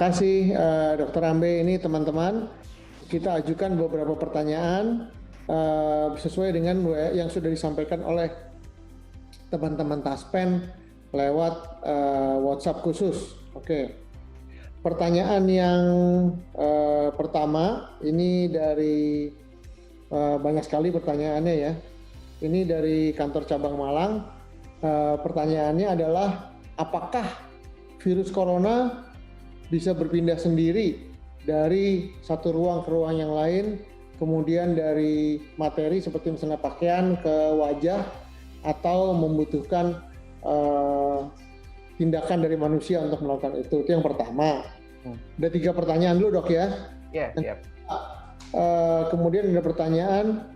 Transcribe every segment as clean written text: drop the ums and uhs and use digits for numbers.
kasih Dr. Ambe. Ini teman-teman, kita ajukan beberapa pertanyaan sesuai dengan yang sudah disampaikan oleh teman-teman Taspen lewat WhatsApp khusus. Oke. Pertanyaan yang pertama ini dari banyak sekali pertanyaannya ya. Ini dari kantor cabang Malang. Pertanyaannya adalah apakah virus corona bisa berpindah sendiri dari satu ruang ke ruang yang lain, kemudian dari materi seperti misalnya pakaian ke wajah, atau membutuhkan tindakan dari manusia untuk melakukan itu. Itu yang pertama. Ada 3 pertanyaan dulu dok ya. Iya. Yeah. Kemudian ada pertanyaan,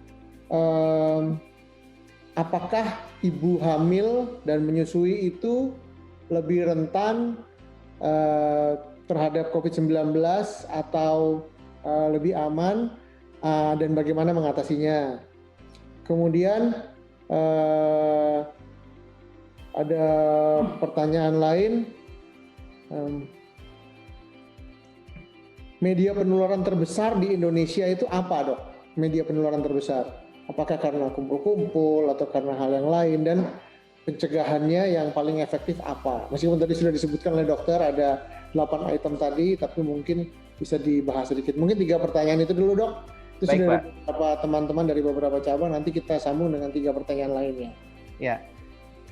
apakah ibu hamil dan menyusui itu lebih rentan terhadap COVID-19 atau lebih aman, dan bagaimana mengatasinya. Kemudian ada pertanyaan lain, media penularan terbesar di Indonesia itu apa dok? Media penularan terbesar, apakah karena kumpul-kumpul atau karena hal yang lain, dan pencegahannya yang paling efektif apa? Meskipun tadi sudah disebutkan oleh dokter ada 8 item tadi, tapi mungkin bisa dibahas sedikit. Mungkin 3 pertanyaan itu dulu dok. Itu baik, sudah dari beberapa teman-teman dari beberapa cabang, nanti kita sambung dengan 3 pertanyaan lainnya. Ya,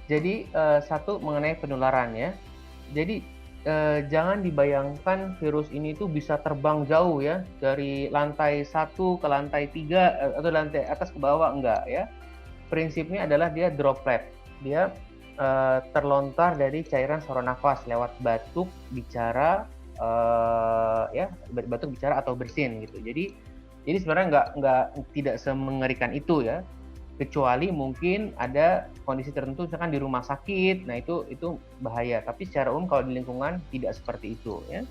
jadi satu mengenai penularan ya. Jadi jangan dibayangkan virus ini tuh bisa terbang jauh ya, dari lantai 1 ke lantai 3 atau lantai atas ke bawah, enggak ya. Prinsipnya adalah dia droplet. Dia terlontar dari cairan saluran nafas lewat batuk, bicara, batuk, bicara atau bersin gitu. Jadi sebenarnya tidak semengerikan itu ya, kecuali mungkin ada kondisi tertentu, misalkan di rumah sakit, nah itu bahaya. Tapi secara umum kalau di lingkungan tidak seperti itu ya.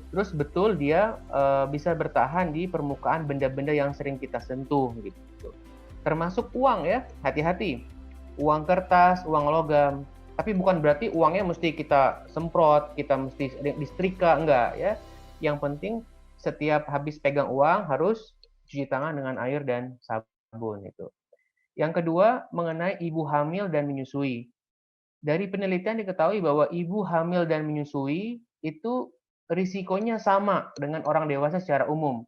Terus betul dia bisa bertahan di permukaan benda-benda yang sering kita sentuh gitu. Termasuk uang ya, hati-hati. Uang kertas, uang logam. Tapi bukan berarti uangnya mesti kita semprot, kita mesti disetrika, enggak ya. Yang penting setiap habis pegang uang harus cuci tangan dengan air dan sabun itu. Yang kedua, mengenai ibu hamil dan menyusui. Dari penelitian diketahui bahwa ibu hamil dan menyusui itu risikonya sama dengan orang dewasa secara umum.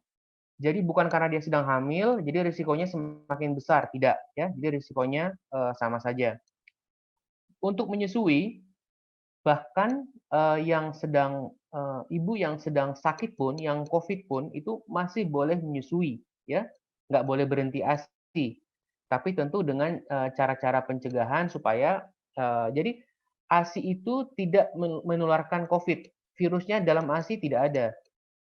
Jadi bukan karena dia sedang hamil, jadi risikonya semakin besar, tidak ya. Jadi risikonya sama saja. Untuk menyusui, bahkan ibu yang sedang sakit pun, yang COVID pun, itu masih boleh menyusui, ya, nggak boleh berhenti ASI. Tapi tentu dengan cara-cara pencegahan supaya jadi ASI itu tidak menularkan COVID. Virusnya dalam ASI tidak ada.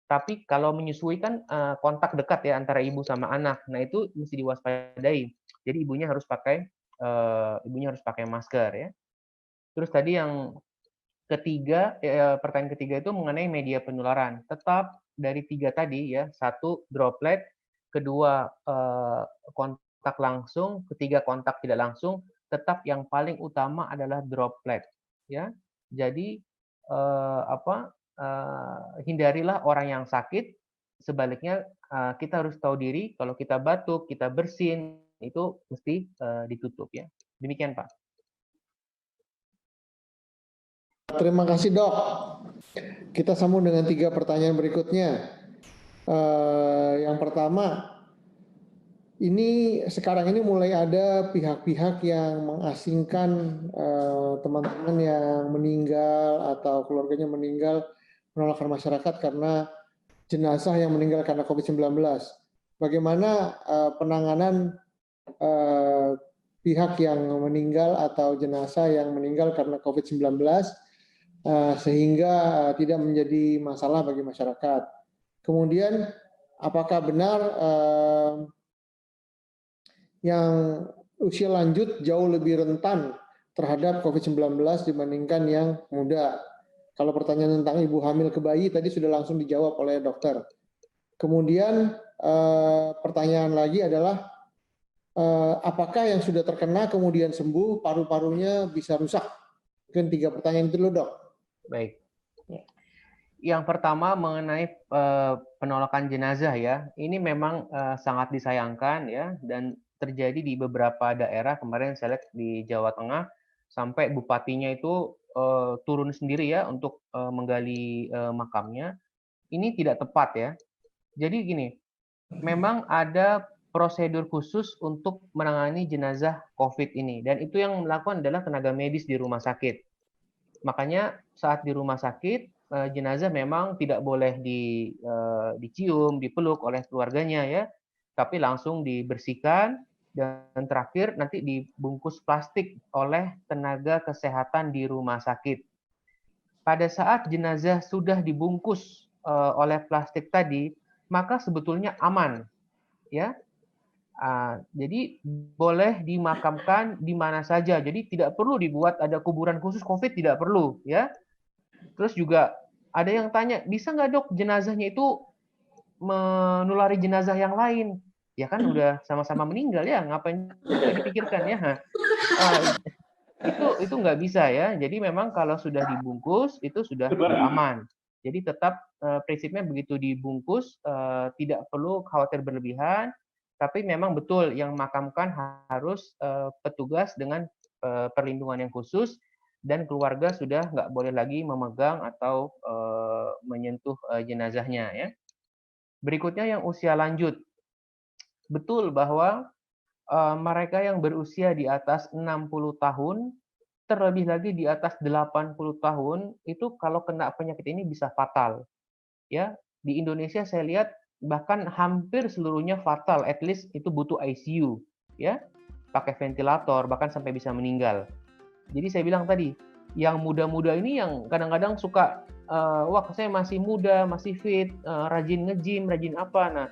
Tapi kalau menyusui kan kontak dekat ya antara ibu sama anak. Nah itu mesti diwaspadai. Jadi ibunya harus pakai masker ya. Terus tadi yang ketiga, pertanyaan ketiga itu mengenai media penularan. Tetap dari 3 tadi ya, 1 droplet, kedua kontak langsung, ketiga kontak tidak langsung. Tetap yang paling utama adalah droplet ya. Jadi hindarilah orang yang sakit. Sebaliknya kita harus tahu diri, kalau kita batuk, kita bersin, itu mesti ditutup ya. Demikian Pak. Terima kasih dok. Kita sambung dengan 3 pertanyaan berikutnya. Yang pertama, ini sekarang ini mulai ada pihak-pihak yang mengasingkan teman-teman yang meninggal atau keluarganya meninggal, penolakan masyarakat karena jenazah yang meninggal karena COVID-19. Bagaimana penanganan pihak yang meninggal atau jenazah yang meninggal karena COVID-19 sehingga tidak menjadi masalah bagi masyarakat. Kemudian, apakah benar yang usia lanjut jauh lebih rentan terhadap COVID-19 dibandingkan yang muda? Kalau pertanyaan tentang ibu hamil ke bayi tadi sudah langsung dijawab oleh dokter. Kemudian pertanyaan lagi adalah apakah yang sudah terkena kemudian sembuh paru-parunya bisa rusak? Mungkin 3 pertanyaan itu dulu dok. Baik. Yang pertama mengenai penolakan jenazah ya, ini memang sangat disayangkan ya, dan terjadi di beberapa daerah. Kemarin saya lihat di Jawa Tengah sampai bupatinya itu turun sendiri ya untuk menggali makamnya. Ini tidak tepat ya. Jadi gini, memang ada prosedur khusus untuk menangani jenazah COVID ini, dan itu yang melakukan adalah tenaga medis di rumah sakit. Makanya saat di rumah sakit, jenazah memang tidak boleh dicium, dipeluk oleh keluarganya ya, tapi langsung dibersihkan dan terakhir nanti dibungkus plastik oleh tenaga kesehatan di rumah sakit. Pada saat jenazah sudah dibungkus oleh plastik tadi, maka sebetulnya aman ya. Jadi boleh dimakamkan di mana saja. Jadi tidak perlu dibuat ada kuburan khusus COVID, tidak perlu ya. Terus juga ada yang tanya, bisa nggak dok jenazahnya itu menulari jenazah yang lain? Ya kan udah sama-sama meninggal ya, ngapain juga dipikirkan ya? Itu nggak bisa ya. Jadi memang kalau sudah dibungkus itu sudah aman. Jadi tetap prinsipnya begitu dibungkus tidak perlu khawatir berlebihan. Tapi memang betul yang makamkan harus petugas dengan perlindungan yang khusus dan keluarga sudah nggak boleh lagi memegang atau menyentuh jenazahnya ya. Berikutnya yang usia lanjut. Betul bahwa mereka yang berusia di atas 60 tahun, terlebih lagi di atas 80 tahun, itu kalau kena penyakit ini bisa fatal. Ya, di Indonesia saya lihat bahkan hampir seluruhnya fatal, at least itu butuh ICU, ya, pakai ventilator, bahkan sampai bisa meninggal. Jadi saya bilang tadi, yang muda-muda ini yang kadang-kadang suka, wah saya masih muda, masih fit, rajin nge-gym, rajin apa. Nah,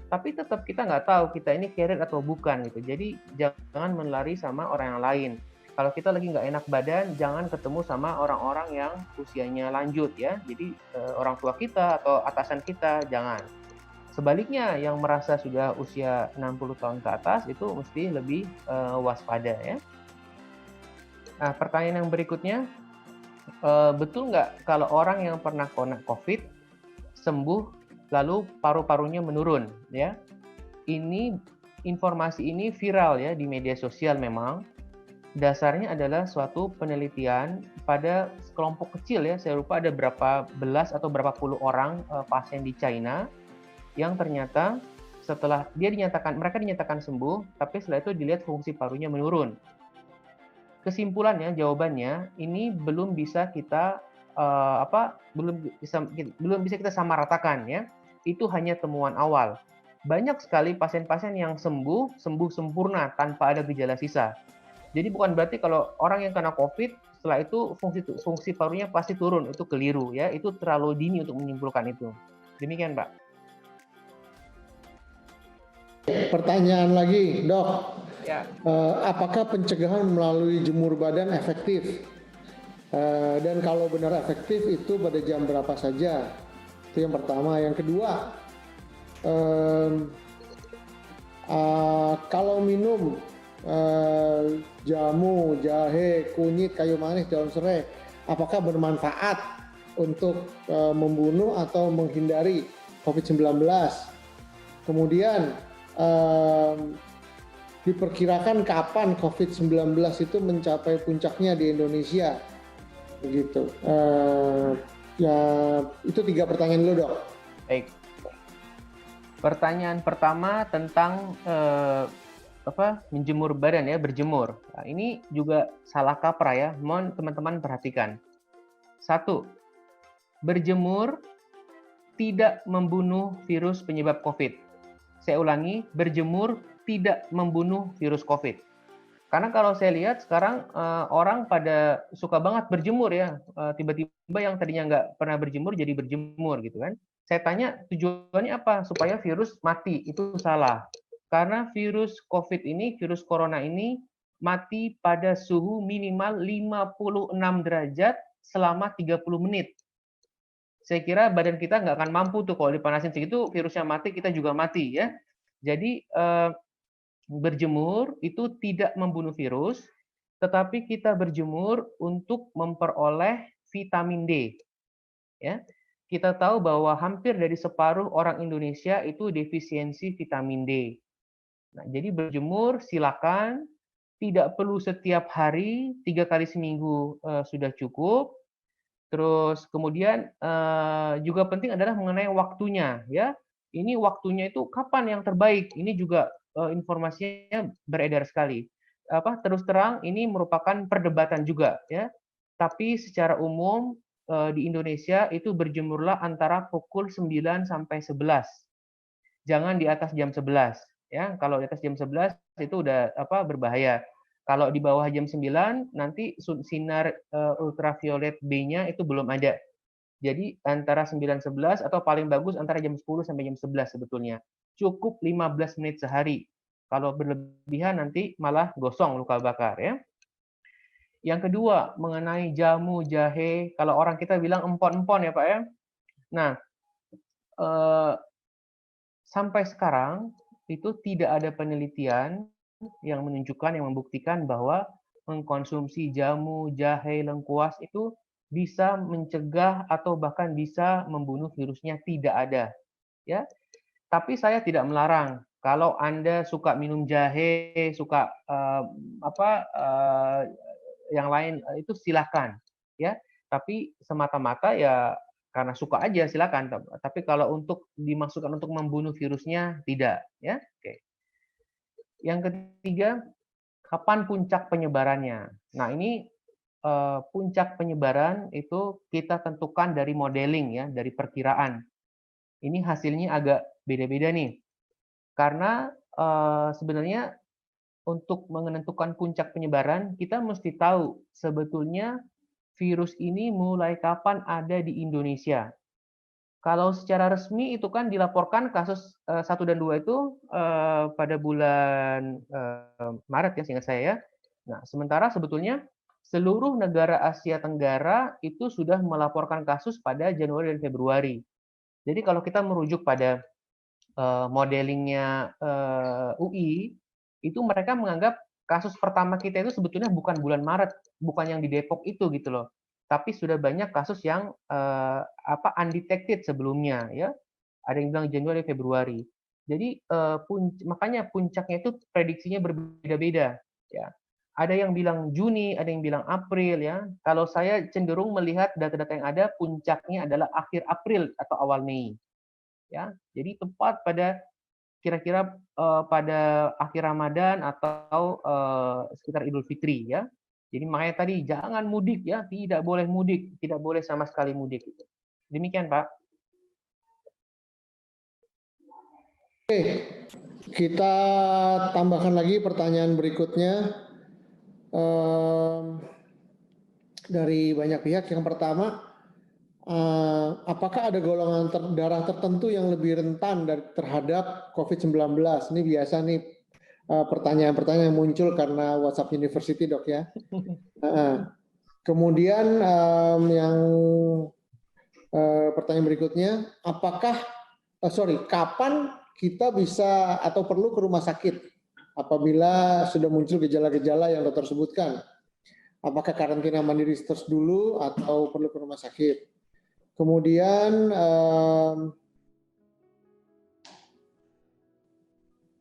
tapi tetap kita nggak tahu kita ini carrier atau bukan gitu. Jadi jangan menlari sama orang yang lain. Kalau kita lagi nggak enak badan, jangan ketemu sama orang-orang yang usianya lanjut ya. Jadi orang tua kita atau atasan kita jangan. Sebaliknya yang merasa sudah usia 60 tahun ke atas itu mesti lebih waspada ya. Nah, pertanyaan yang berikutnya, betul nggak kalau orang yang pernah kena COVID sembuh lalu paru-parunya menurun ya? Ini informasi ini viral ya di media sosial memang. Dasarnya adalah suatu penelitian pada kelompok kecil ya, saya lupa ada berapa belas atau berapa puluh orang pasien di China yang ternyata setelah mereka dinyatakan sembuh, tapi setelah itu dilihat fungsi parunya menurun. Kesimpulannya, jawabannya ini belum bisa kita belum bisa kita samaratakan ya. Itu hanya temuan awal. Banyak sekali pasien-pasien yang sembuh sempurna tanpa ada gejala sisa. Jadi bukan berarti kalau orang yang kena COVID setelah itu fungsi parunya pasti turun, itu keliru ya. Itu terlalu dini untuk menyimpulkan itu. Demikian, Pak. Pertanyaan lagi, Dok. Ya. Apakah pencegahan melalui jemur badan efektif? Dan kalau benar efektif itu pada jam berapa saja? Itu yang pertama. Yang kedua, kalau minum jamu, jahe, kunyit, kayu manis, daun serai, apakah bermanfaat untuk membunuh atau menghindari COVID-19? Kemudian diperkirakan kapan COVID-19 itu mencapai puncaknya di Indonesia, begitu. Ya itu 3 pertanyaan dulu, Dok. Baik. Pertanyaan pertama tentang menjemur badan ya, berjemur. Nah, ini juga salah kaprah ya. Mohon teman-teman perhatikan. 1. Berjemur tidak membunuh virus penyebab COVID. Saya ulangi, berjemur tidak membunuh virus COVID. Karena kalau saya lihat sekarang orang pada suka banget berjemur ya. Tiba-tiba yang tadinya nggak pernah berjemur jadi berjemur gitu kan. Saya tanya tujuannya apa? Supaya virus mati. Itu salah. Karena virus COVID ini, virus corona ini mati pada suhu minimal 56 derajat selama 30 menit. Saya kira badan kita nggak akan mampu tuh kalau dipanasin segitu, virusnya mati, kita juga mati ya. Jadi berjemur itu tidak membunuh virus, tetapi kita berjemur untuk memperoleh vitamin D. Ya. kita tahu bahwa hampir dari separuh orang Indonesia itu defisiensi vitamin D. Nah, jadi berjemur silakan, tidak perlu setiap hari, 3 kali seminggu sudah cukup. Terus kemudian juga penting adalah mengenai waktunya, ya. Ini waktunya itu kapan yang terbaik? Ini juga informasinya beredar sekali. Terus terang ini merupakan perdebatan juga, ya. Tapi secara umum di Indonesia itu berjemurlah antara pukul 9 sampai 11. Jangan di atas jam 11, ya. Kalau di atas jam 11 itu udah berbahaya. Kalau di bawah jam 9 nanti sinar ultraviolet B-nya itu belum ada. Jadi antara 9-11 atau paling bagus antara jam 10 sampai jam 11 sebetulnya. Cukup 15 menit sehari. Kalau berlebihan nanti malah gosong luka bakar, ya. Yang kedua, mengenai jamu, jahe, kalau orang kita bilang empon-empon ya Pak ya. Nah, eh, sampai sekarang itu tidak ada penelitian yang menunjukkan, yang membuktikan bahwa mengkonsumsi jamu, jahe, lengkuas itu bisa mencegah atau bahkan bisa membunuh virusnya, tidak ada, ya. Tapi saya tidak melarang kalau Anda suka minum jahe, suka yang lain itu silakan, ya. Tapi semata-mata ya karena suka aja silakan. Tapi kalau untuk dimaksudkan untuk membunuh virusnya tidak, ya. Oke. Yang ketiga, kapan puncak penyebarannya? Nah, ini puncak penyebaran itu kita tentukan dari modeling, ya, dari perkiraan. Ini hasilnya agak beda-beda nih. Karena sebenarnya untuk menentukan puncak penyebaran, kita mesti tahu sebetulnya virus ini mulai kapan ada di Indonesia. Kalau secara resmi itu kan dilaporkan kasus 1 dan 2 itu pada bulan Maret ya seingat saya ya. Nah, sementara sebetulnya seluruh negara Asia Tenggara itu sudah melaporkan kasus pada Januari dan Februari. Jadi kalau kita merujuk pada modelingnya UI, itu mereka menganggap kasus pertama kita itu sebetulnya bukan bulan Maret, bukan yang di Depok itu gitu loh. Tapi sudah banyak kasus yang undetected sebelumnya, ya. Ada yang bilang Januari, Februari. Jadi makanya puncaknya itu prediksinya berbeda-beda, ya. Ada yang bilang Juni, ada yang bilang April, ya. Kalau saya cenderung melihat data-data yang ada, puncaknya adalah akhir April atau awal Mei, ya. Jadi tepat pada kira-kira pada akhir Ramadan atau sekitar Idul Fitri, ya. Jadi makanya tadi jangan mudik, ya, tidak boleh mudik, tidak boleh sama sekali mudik. Demikian Pak. Oke, kita tambahkan lagi pertanyaan berikutnya dari banyak pihak. Yang pertama, apakah ada golongan darah tertentu yang lebih rentan terhadap COVID-19? Ini biasa nih pertanyaan-pertanyaan yang muncul karena WhatsApp University, Dok, ya. Kemudian yang pertanyaan berikutnya, kapan kita bisa atau perlu ke rumah sakit apabila sudah muncul gejala-gejala yang dokter sebutkan? Apakah karantina mandiri terus dulu atau perlu ke rumah sakit? Kemudian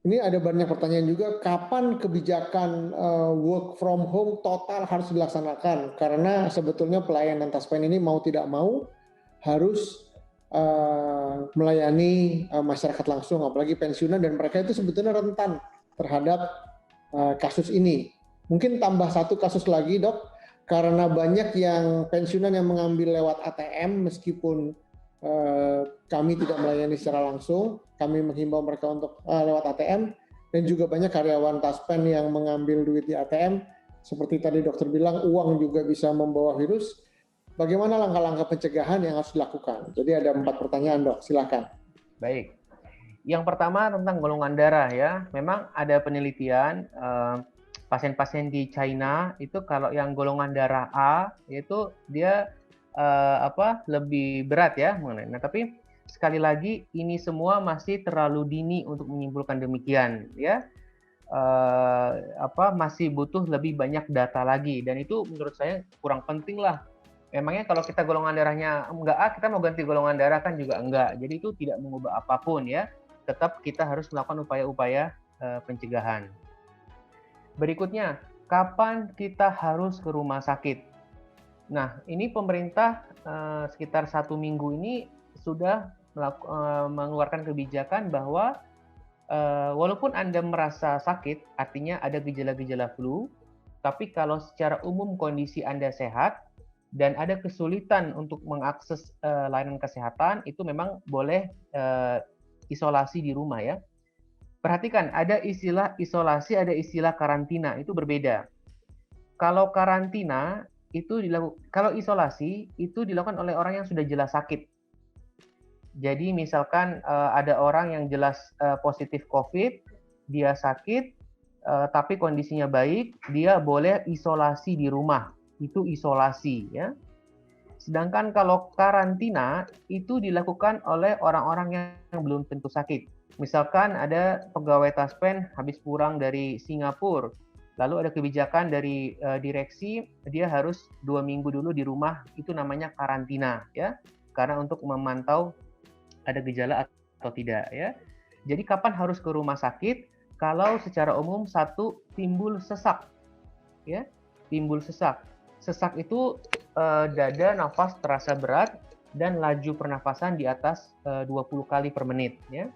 ini ada banyak pertanyaan juga, kapan kebijakan work from home total harus dilaksanakan? Karena sebetulnya pelayanan Taspen ini mau tidak mau harus melayani masyarakat langsung, apalagi pensiunan, dan mereka itu sebetulnya rentan terhadap kasus ini. Mungkin tambah satu kasus lagi, Dok, karena banyak yang pensiunan yang mengambil lewat ATM, meskipun kami tidak melayani secara langsung, kami menghimbau mereka untuk lewat ATM, dan juga banyak karyawan Taspen yang mengambil duit di ATM. Seperti tadi dokter bilang, uang juga bisa membawa virus. Bagaimana langkah-langkah pencegahan yang harus dilakukan? Jadi ada 4 pertanyaan, Dok. Silakan. Baik. Yang pertama tentang golongan darah, ya. Memang ada penelitian pasien-pasien di China itu kalau yang golongan darah A itu dia lebih berat, ya. Nah, tapi sekali lagi ini semua masih terlalu dini untuk menyimpulkan demikian, ya. Masih butuh lebih banyak data lagi, dan itu menurut saya kurang penting lah. Memangnya kalau kita golongan darahnya enggak A, kita mau ganti golongan darah kan juga enggak. Jadi itu tidak mengubah apapun ya. Tetap kita harus melakukan upaya-upaya pencegahan. Berikutnya, kapan kita harus ke rumah sakit? Nah, ini pemerintah sekitar 1 minggu ini sudah mengeluarkan kebijakan bahwa walaupun Anda merasa sakit, artinya ada gejala-gejala flu, tapi kalau secara umum kondisi Anda sehat dan ada kesulitan untuk mengakses layanan kesehatan, itu memang boleh isolasi di rumah ya. Perhatikan, ada istilah isolasi, ada istilah karantina, itu berbeda. Kalau karantina itu kalau isolasi itu dilakukan oleh orang yang sudah jelas sakit. Jadi misalkan ada orang yang jelas positif COVID, dia sakit, tapi kondisinya baik, dia boleh isolasi di rumah. Itu isolasi ya. Sedangkan kalau karantina itu dilakukan oleh orang-orang yang belum tentu sakit. Misalkan ada pegawai Taspen habis pulang dari Singapura, lalu ada kebijakan dari direksi dia harus 2 minggu dulu di rumah, itu namanya karantina ya, karena untuk memantau ada gejala atau tidak ya. Jadi kapan harus ke rumah sakit? Kalau secara umum satu timbul sesak ya, timbul sesak. Sesak itu dada, nafas terasa berat dan laju pernafasan di atas 20 kali per menit ya.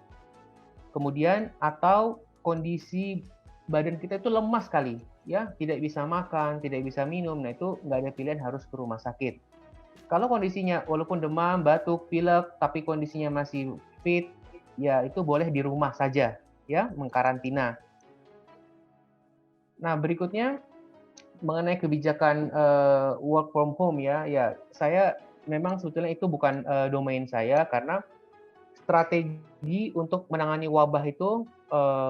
Kemudian atau kondisi badan kita itu lemas sekali ya, tidak bisa makan, tidak bisa minum. Nah, itu nggak ada pilihan harus ke rumah sakit. Kalau kondisinya walaupun demam, batuk, pilek, tapi kondisinya masih fit, ya itu boleh di rumah saja ya, mengkarantina. Nah, berikutnya mengenai kebijakan work from home ya, saya memang sebetulnya itu bukan domain saya karena strategi untuk menangani wabah itu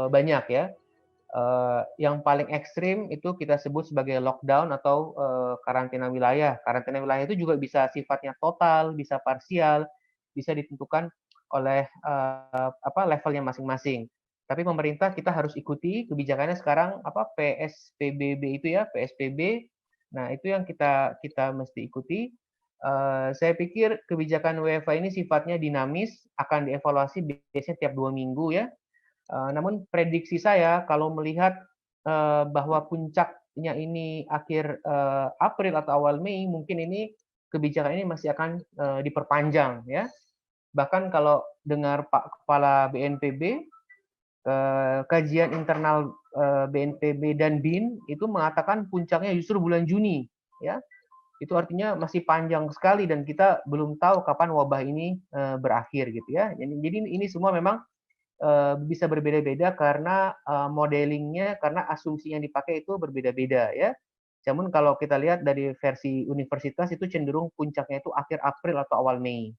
banyak ya. Yang paling ekstrim itu kita sebut sebagai lockdown atau karantina wilayah. Karantina wilayah itu juga bisa sifatnya total, bisa parsial, bisa ditentukan oleh levelnya masing-masing. Tapi pemerintah kita harus ikuti kebijakannya sekarang PSBB itu ya, PSBB. Nah, itu yang kita mesti ikuti. Saya pikir kebijakan WFH ini sifatnya dinamis, akan dievaluasi biasanya tiap 2 minggu ya. Namun prediksi saya kalau melihat bahwa puncaknya ini akhir April atau awal Mei, mungkin ini kebijakan ini masih akan diperpanjang ya. Bahkan kalau dengar Pak Kepala BNPB, kajian internal BNPB dan BIN itu mengatakan puncaknya justru bulan Juni ya. Itu artinya masih panjang sekali dan kita belum tahu kapan wabah ini berakhir gitu ya. Jadi ini semua memang bisa berbeda-beda karena modelingnya, karena asumsi yang dipakai itu berbeda-beda ya. Namun kalau kita lihat dari versi universitas itu cenderung puncaknya itu akhir April atau awal Mei.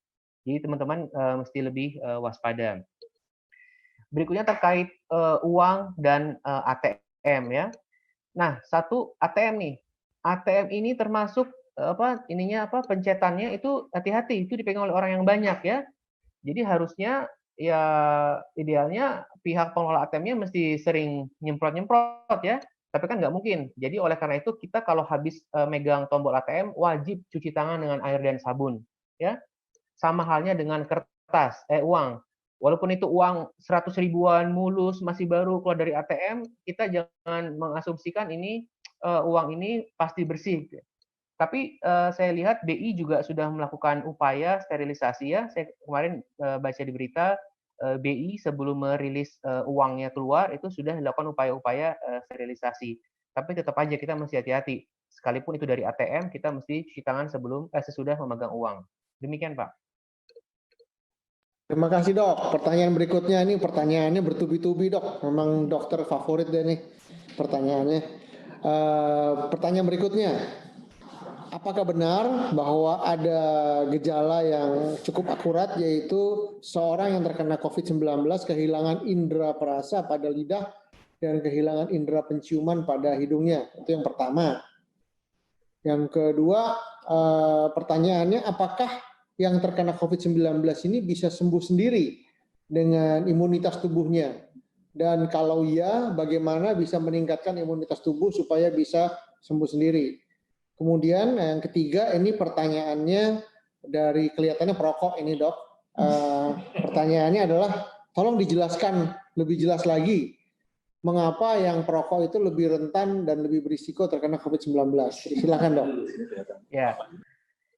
Jadi teman-teman mesti lebih waspada. Berikutnya terkait uang dan ATM ya. Nah, satu ATM nih. ATM ini termasuk pencetannya itu hati-hati, itu dipegang oleh orang yang banyak ya. Jadi harusnya ya idealnya pihak pengelola ATM-nya mesti sering nyemprot-nyemprot ya. Tapi kan nggak mungkin. Jadi oleh karena itu kita kalau habis megang tombol ATM wajib cuci tangan dengan air dan sabun ya. Sama halnya dengan kertas, uang. Walaupun itu uang 100 ribuan mulus masih baru keluar dari ATM, kita jangan mengasumsikan ini uang ini pasti bersih. Tapi saya lihat BI juga sudah melakukan upaya sterilisasi ya. Saya kemarin baca di berita BI sebelum merilis uangnya keluar itu sudah dilakukan upaya-upaya sterilisasi. Tapi tetap aja kita mesti hati-hati. Sekalipun itu dari ATM, kita mesti cuci tangan sesudah memegang uang. Demikian, Pak. Terima kasih dok. Pertanyaan berikutnya ini pertanyaannya bertubi-tubi dok. Memang dokter favorit deh nih pertanyaannya. Pertanyaan berikutnya, apakah benar bahwa ada gejala yang cukup akurat yaitu seorang yang terkena COVID-19 kehilangan indera perasa pada lidah dan kehilangan indera penciuman pada hidungnya? Itu yang pertama. Yang kedua, pertanyaannya apakah yang terkena COVID-19 ini bisa sembuh sendiri dengan imunitas tubuhnya? Dan kalau iya, bagaimana bisa meningkatkan imunitas tubuh supaya bisa sembuh sendiri? Kemudian yang ketiga, ini pertanyaannya dari kelihatannya perokok ini, Dok. Pertanyaannya adalah, tolong dijelaskan lebih jelas lagi mengapa yang perokok itu lebih rentan dan lebih berisiko terkena COVID-19. Silakan, Dok. Ya,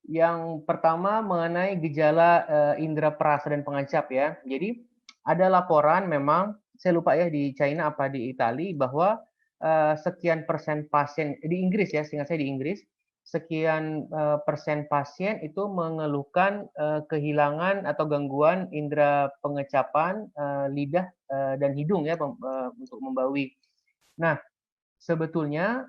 yang pertama mengenai gejala indera perasa dan pengancap ya. Jadi ada laporan memang, saya lupa ya di China apa di Italia, bahwa sekian persen pasien di Inggris ya, seingat saya di Inggris, sekian persen pasien itu mengeluhkan kehilangan atau gangguan indera pengecapan lidah dan hidung ya untuk membawi. Nah, sebetulnya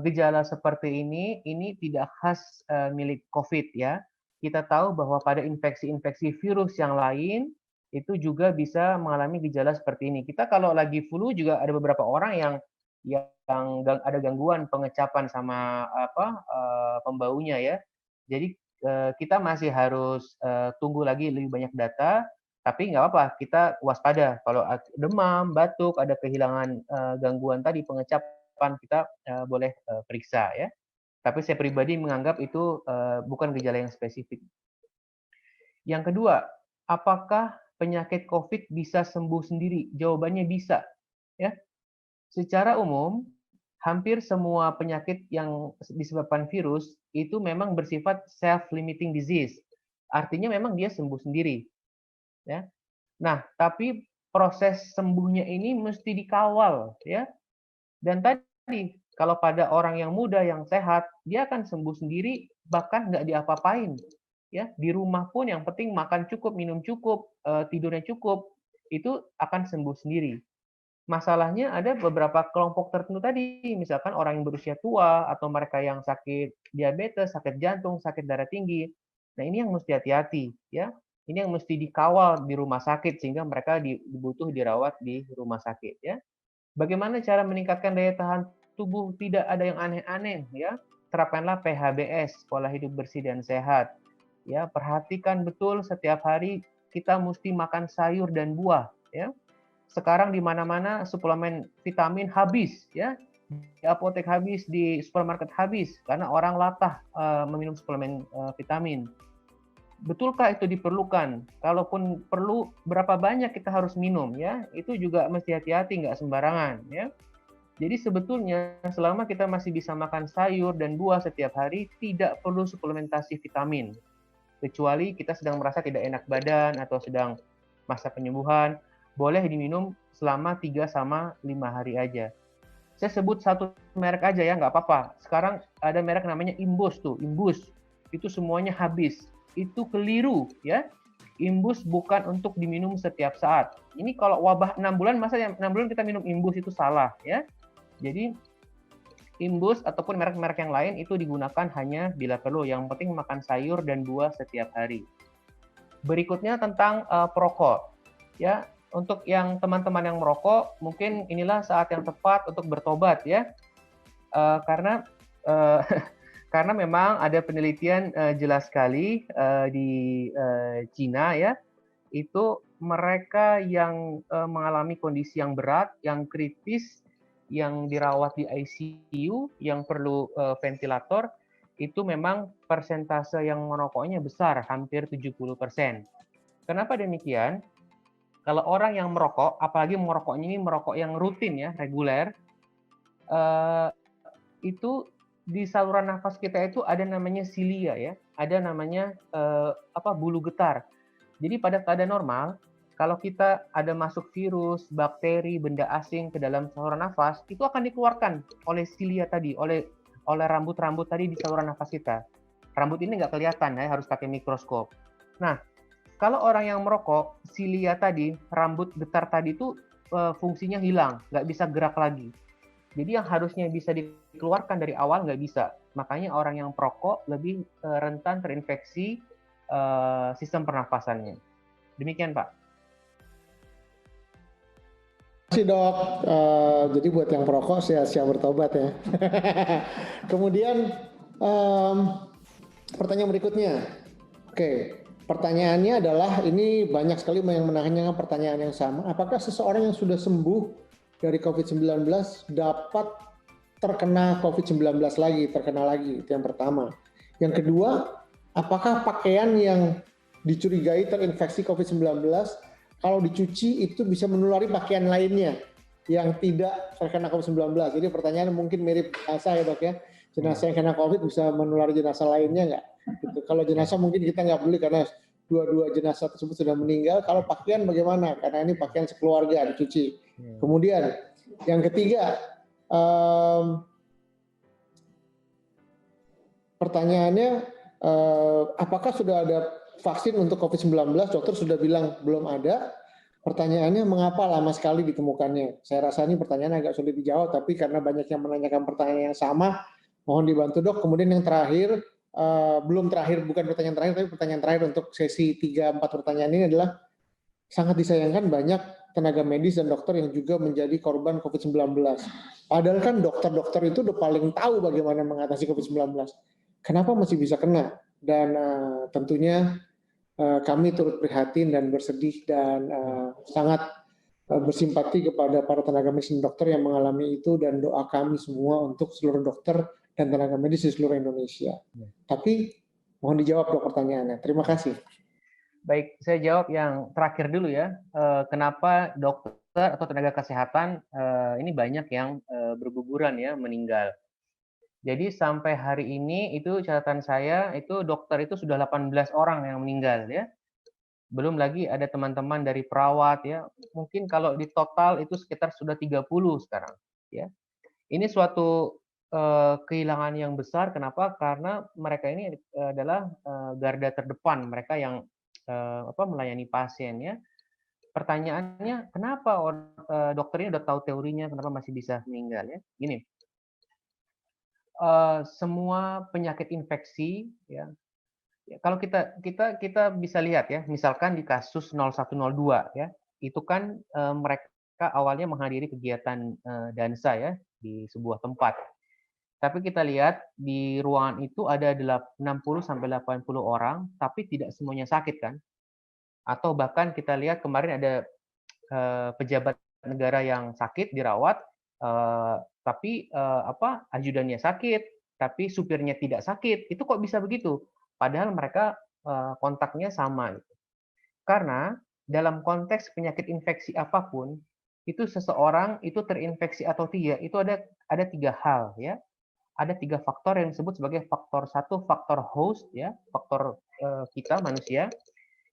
gejala seperti ini tidak khas milik COVID ya. Kita tahu bahwa pada infeksi-infeksi virus yang lain itu juga bisa mengalami gejala seperti ini. Kita kalau lagi flu juga ada beberapa orang yang ada gangguan pengecapan sama pembaunya ya. Jadi kita masih harus tunggu lagi lebih banyak data, tapi nggak apa-apa, kita waspada. Kalau demam, batuk, ada kehilangan gangguan tadi pengecapan, kita boleh periksa ya. Tapi saya pribadi menganggap itu bukan gejala yang spesifik. Yang kedua, apakah penyakit COVID bisa sembuh sendiri? Jawabannya bisa. Ya, secara umum, hampir semua penyakit yang disebabkan virus itu memang bersifat self-limiting disease. Artinya memang dia sembuh sendiri. Ya. Nah, tapi proses sembuhnya ini mesti dikawal, ya. Dan tadi kalau pada orang yang muda yang sehat, dia akan sembuh sendiri, bahkan nggak diapa-apain, ya. Di rumah pun yang penting makan cukup, minum cukup, tidurnya cukup, itu akan sembuh sendiri. Masalahnya ada beberapa kelompok tertentu tadi, misalkan orang yang berusia tua atau mereka yang sakit diabetes, sakit jantung, sakit darah tinggi. Nah, ini yang mesti hati-hati, ya. Ini yang mesti dikawal di rumah sakit sehingga mereka dibutuh dirawat di rumah sakit, ya. Bagaimana cara meningkatkan daya tahan tubuh? Tidak ada yang aneh-aneh, ya. Terapkanlah PHBS, pola hidup bersih dan sehat. Ya, perhatikan betul setiap hari kita mesti makan sayur dan buah, ya. Sekarang di mana-mana suplemen vitamin habis, ya. Di apotek habis, di supermarket habis, karena orang latah meminum suplemen vitamin. Betulkah itu diperlukan? Kalaupun perlu, berapa banyak kita harus minum, ya? Itu juga mesti hati-hati, nggak sembarangan, ya. Jadi sebetulnya selama kita masih bisa makan sayur dan buah setiap hari, tidak perlu suplementasi vitamin. Kecuali kita sedang merasa tidak enak badan atau sedang masa penyembuhan, boleh diminum selama 3-5 hari aja. Saya sebut satu merek aja ya, nggak apa-apa. Sekarang ada merek namanya Imbus tuh, Imbus. Itu semuanya habis. Itu keliru ya. Imbus bukan untuk diminum setiap saat. Ini kalau wabah 6 bulan, masa 6 bulan kita minum Imbus itu salah ya. Jadi Imbus ataupun merek-merek yang lain itu digunakan hanya bila perlu. Yang penting makan sayur dan buah setiap hari. Berikutnya tentang perokok. Ya, untuk yang teman-teman yang merokok, mungkin inilah saat yang tepat untuk bertobat ya. Karena karena memang ada penelitian jelas sekali di Cina ya, itu mereka yang mengalami kondisi yang berat, yang kritis, yang dirawat di ICU, yang perlu ventilator, itu memang persentase yang merokoknya besar, hampir 70%. Kenapa demikian? Kalau orang yang merokok, apalagi merokoknya ini merokok yang rutin ya, reguler, itu di saluran nafas kita itu ada namanya silia ya, ada namanya bulu getar. Jadi pada keadaan normal, kalau kita ada masuk virus, bakteri, benda asing ke dalam saluran nafas, itu akan dikeluarkan oleh silia tadi, oleh rambut-rambut tadi di saluran nafas kita. Rambut ini nggak kelihatan ya, harus pakai mikroskop. Nah, kalau orang yang merokok, silia tadi, rambut getar tadi itu fungsinya hilang, nggak bisa gerak lagi. Jadi yang harusnya bisa dikeluarkan dari awal nggak bisa. Makanya orang yang perokok lebih rentan terinfeksi sistem pernafasannya. Demikian, Pak. Terima kasih, Dok. Jadi buat yang perokok, siap-siap bertobat ya. Kemudian pertanyaan berikutnya. Oke, pertanyaannya adalah, ini banyak sekali yang menanyakan pertanyaan yang sama. Apakah seseorang yang sudah sembuh dari COVID-19 dapat terkena COVID-19 lagi, terkena lagi, itu yang pertama. Yang kedua, apakah pakaian yang dicurigai terinfeksi COVID-19 kalau dicuci itu bisa menulari pakaian lainnya yang tidak terkena COVID-19. Jadi pertanyaan mungkin mirip jenazah ya dok ya. Jenazah yang kena COVID bisa menulari jenazah lainnya nggak? Gitu. Kalau jenazah mungkin kita nggak beli karena dua-dua jenazah tersebut sudah meninggal. Kalau pakaian bagaimana? Karena ini pakaian sekeluarga dicuci. Kemudian yang ketiga, pertanyaannya, apakah sudah ada vaksin untuk COVID-19? Dokter sudah bilang belum ada. Pertanyaannya, mengapa lama sekali ditemukannya? Saya rasa ini pertanyaan agak sulit dijawab, tapi karena banyak yang menanyakan pertanyaan yang sama, mohon dibantu dok. Kemudian yang terakhir, belum terakhir, bukan pertanyaan terakhir, tapi pertanyaan terakhir untuk sesi 3-4 pertanyaan ini adalah, sangat disayangkan banyak tenaga medis dan dokter yang juga menjadi korban COVID-19. Padahal kan dokter-dokter itu udah paling tahu bagaimana mengatasi COVID-19. Kenapa masih bisa kena? Dan tentunya kami turut prihatin dan bersedih dan sangat bersimpati kepada para tenaga medis dan dokter yang mengalami itu, dan doa kami semua untuk seluruh dokter dan tenaga medis di seluruh Indonesia. Tapi mohon dijawab dok pertanyaannya. Terima kasih. Baik, saya jawab yang terakhir dulu ya. Kenapa dokter atau tenaga kesehatan ini banyak yang berguguran ya, meninggal. Jadi sampai hari ini itu catatan saya itu dokter itu sudah 18 orang yang meninggal ya. Belum lagi ada teman-teman dari perawat ya. Mungkin kalau di total itu sekitar sudah 30 sekarang ya. Ini suatu kehilangan yang besar. Kenapa? Karena mereka ini adalah garda terdepan, mereka yang melayani pasien ya. Pertanyaannya, kenapa dokter ini udah tahu teorinya, kenapa masih bisa meninggal ya? Gini, semua penyakit infeksi ya, kalau kita bisa lihat ya, misalkan di kasus 0102 ya, itu kan mereka awalnya menghadiri kegiatan dansa ya di sebuah tempat. Tapi kita lihat di ruangan itu ada 60 sampai 80 orang, tapi tidak semuanya sakit kan? Atau bahkan kita lihat kemarin ada pejabat negara yang sakit dirawat, tapi ajudannya sakit, tapi supirnya tidak sakit. Itu kok bisa begitu? Padahal mereka kontaknya sama. Karena dalam konteks penyakit infeksi apapun, itu seseorang itu terinfeksi atau tidak, itu ada 3 hal ya. Ada 3 faktor yang disebut sebagai faktor 1, faktor host ya, faktor kita manusia.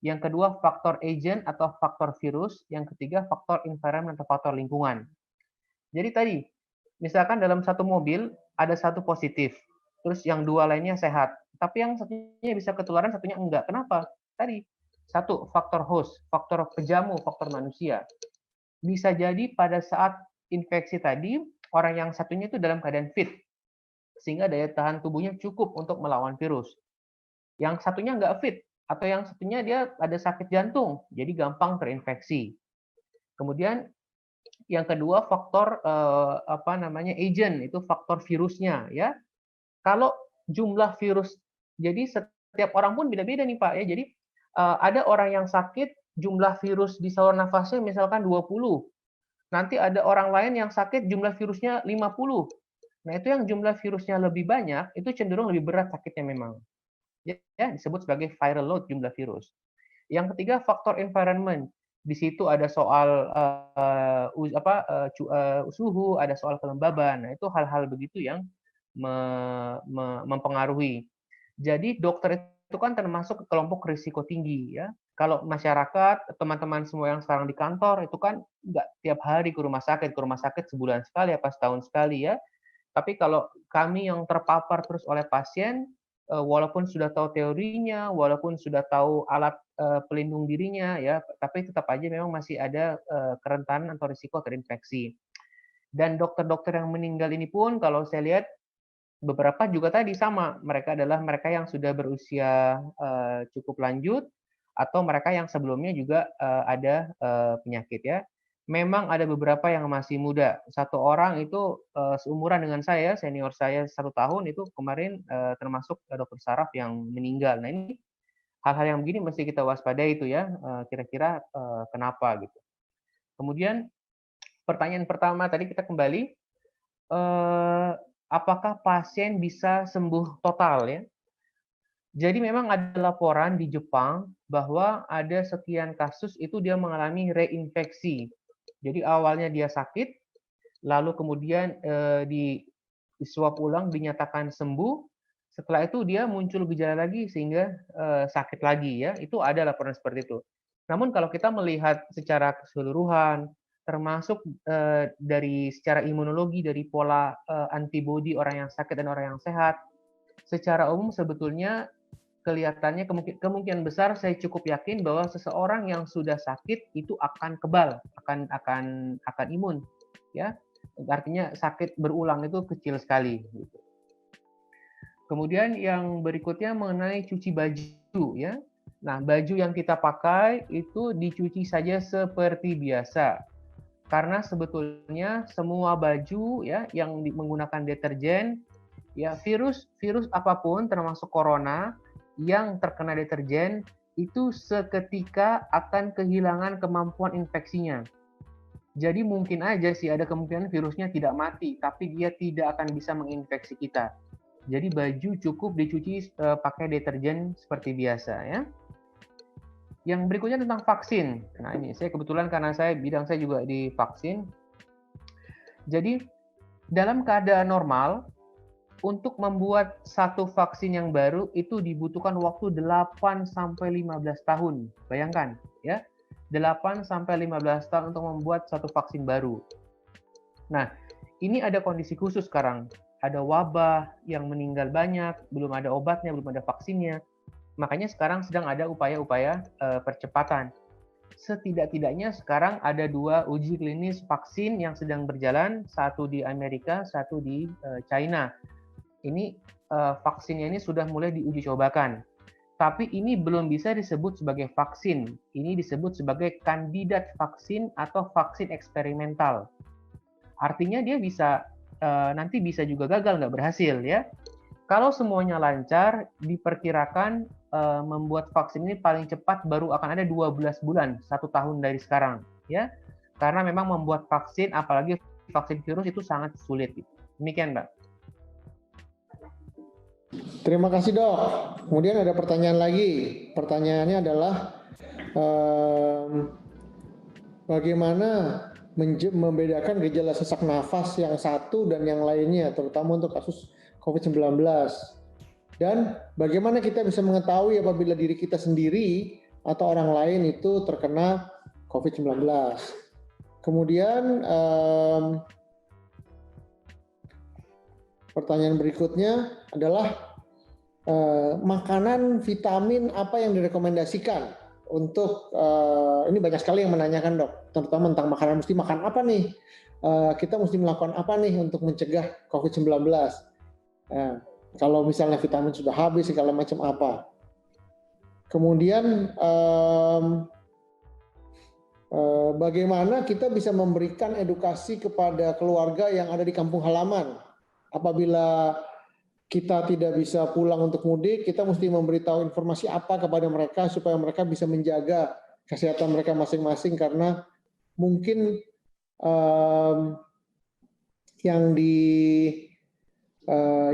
Yang kedua faktor agent atau faktor virus, yang ketiga faktor environment atau faktor lingkungan. Jadi tadi, misalkan dalam satu mobil ada satu positif, terus yang 2 lainnya sehat, tapi yang satunya bisa ketularan, satunya enggak. Kenapa? Tadi, satu faktor host, faktor pejamu, faktor manusia. Bisa jadi pada saat infeksi tadi, orang yang satunya itu dalam keadaan fit, sehingga daya tahan tubuhnya cukup untuk melawan virus. Yang satunya nggak fit, atau yang satunya dia ada sakit jantung, jadi gampang terinfeksi. Kemudian yang kedua faktor agent, itu faktor virusnya ya. Kalau jumlah virus, jadi setiap orang pun beda-beda nih Pak ya. Jadi ada orang yang sakit jumlah virus di saluran nafasnya misalkan 20. Nanti ada orang lain yang sakit jumlah virusnya 50. Nah, itu yang jumlah virusnya lebih banyak, itu cenderung lebih berat sakitnya memang. Ya, disebut sebagai viral load jumlah virus. Yang ketiga faktor environment. Di situ ada soal suhu, ada soal kelembaban. Nah, itu hal-hal begitu yang mempengaruhi. Jadi dokter itu kan termasuk kelompok risiko tinggi ya. Kalau masyarakat, teman-teman semua yang sekarang di kantor itu kan nggak tiap hari ke rumah sakit sebulan sekali apa setahun sekali ya. Tapi kalau kami yang terpapar terus oleh pasien, walaupun sudah tahu teorinya, walaupun sudah tahu alat pelindung dirinya ya, tapi tetap aja memang masih ada kerentanan atau risiko terinfeksi. Dan dokter-dokter yang meninggal ini pun kalau saya lihat beberapa juga tadi sama, mereka adalah mereka yang sudah berusia cukup lanjut atau mereka yang sebelumnya juga ada penyakit ya. Memang ada beberapa yang masih muda. Satu orang itu seumuran dengan saya, senior saya 1 tahun itu kemarin termasuk dokter saraf yang meninggal. Nah ini hal-hal yang begini mesti kita waspadai itu ya, kira-kira kenapa gitu. Kemudian pertanyaan pertama tadi kita kembali, apakah pasien bisa sembuh total ya. Jadi memang ada laporan di Jepang bahwa ada sekian kasus itu dia mengalami reinfeksi. Jadi awalnya dia sakit, lalu kemudian di swab ulang dinyatakan sembuh, setelah itu dia muncul gejala lagi sehingga sakit lagi ya. Itu ada laporan seperti itu. Namun kalau kita melihat secara keseluruhan, termasuk dari secara imunologi, dari pola antibodi orang yang sakit dan orang yang sehat, secara umum sebetulnya kelihatannya kemungkinan besar saya cukup yakin bahwa seseorang yang sudah sakit itu akan kebal, akan imun, ya. Artinya sakit berulang itu kecil sekali. Gitu. Kemudian yang berikutnya mengenai cuci baju, ya. Nah, baju yang kita pakai itu dicuci saja seperti biasa. Karena sebetulnya semua baju ya yang menggunakan deterjen, ya virus apapun termasuk corona yang terkena deterjen itu seketika akan kehilangan kemampuan infeksinya. Jadi mungkin aja sih ada kemungkinan virusnya tidak mati, tapi dia tidak akan bisa menginfeksi kita. Jadi baju cukup dicuci pakai deterjen seperti biasa ya. Yang berikutnya tentang vaksin. Nah ini saya kebetulan karena bidang saya juga di vaksin. Jadi dalam keadaan normal, untuk membuat satu vaksin yang baru itu dibutuhkan waktu 8 sampai 15 tahun. Bayangkan, ya. 8 sampai 15 tahun untuk membuat satu vaksin baru. Nah, ini ada kondisi khusus sekarang. Ada wabah yang meninggal banyak, belum ada obatnya, belum ada vaksinnya. Makanya sekarang sedang ada upaya-upaya percepatan. Setidak-tidaknya sekarang ada 2 uji klinis vaksin yang sedang berjalan, satu di Amerika, satu di China. Ini vaksinnya ini sudah mulai diuji cobakan. Tapi ini belum bisa disebut sebagai vaksin. Ini disebut sebagai kandidat vaksin atau vaksin eksperimental. Artinya dia bisa nanti bisa juga gagal, nggak berhasil ya. Kalau semuanya lancar, diperkirakan membuat vaksin ini paling cepat baru akan ada 12 bulan, 1 tahun dari sekarang ya. Karena memang membuat vaksin, apalagi vaksin virus itu sangat sulit. Demikian, Mbak. Terima kasih dok. Kemudian ada pertanyaan lagi. Pertanyaannya adalah bagaimana membedakan gejala sesak nafas yang satu dan yang lainnya, terutama untuk kasus COVID-19. Dan bagaimana kita bisa mengetahui apabila diri kita sendiri atau orang lain itu terkena COVID-19. Kemudian pertanyaan berikutnya adalah makanan vitamin apa yang direkomendasikan untuk ini banyak sekali yang menanyakan dok, terutama tentang makanan, mesti makan apa nih, kita mesti melakukan apa nih untuk mencegah COVID-19. Kalau misalnya vitamin sudah habis segala macam apa. Kemudian bagaimana kita bisa memberikan edukasi kepada keluarga yang ada di kampung halaman apabila kita tidak bisa pulang untuk mudik, kita mesti memberitahu informasi apa kepada mereka supaya mereka bisa menjaga kesehatan mereka masing-masing, karena mungkin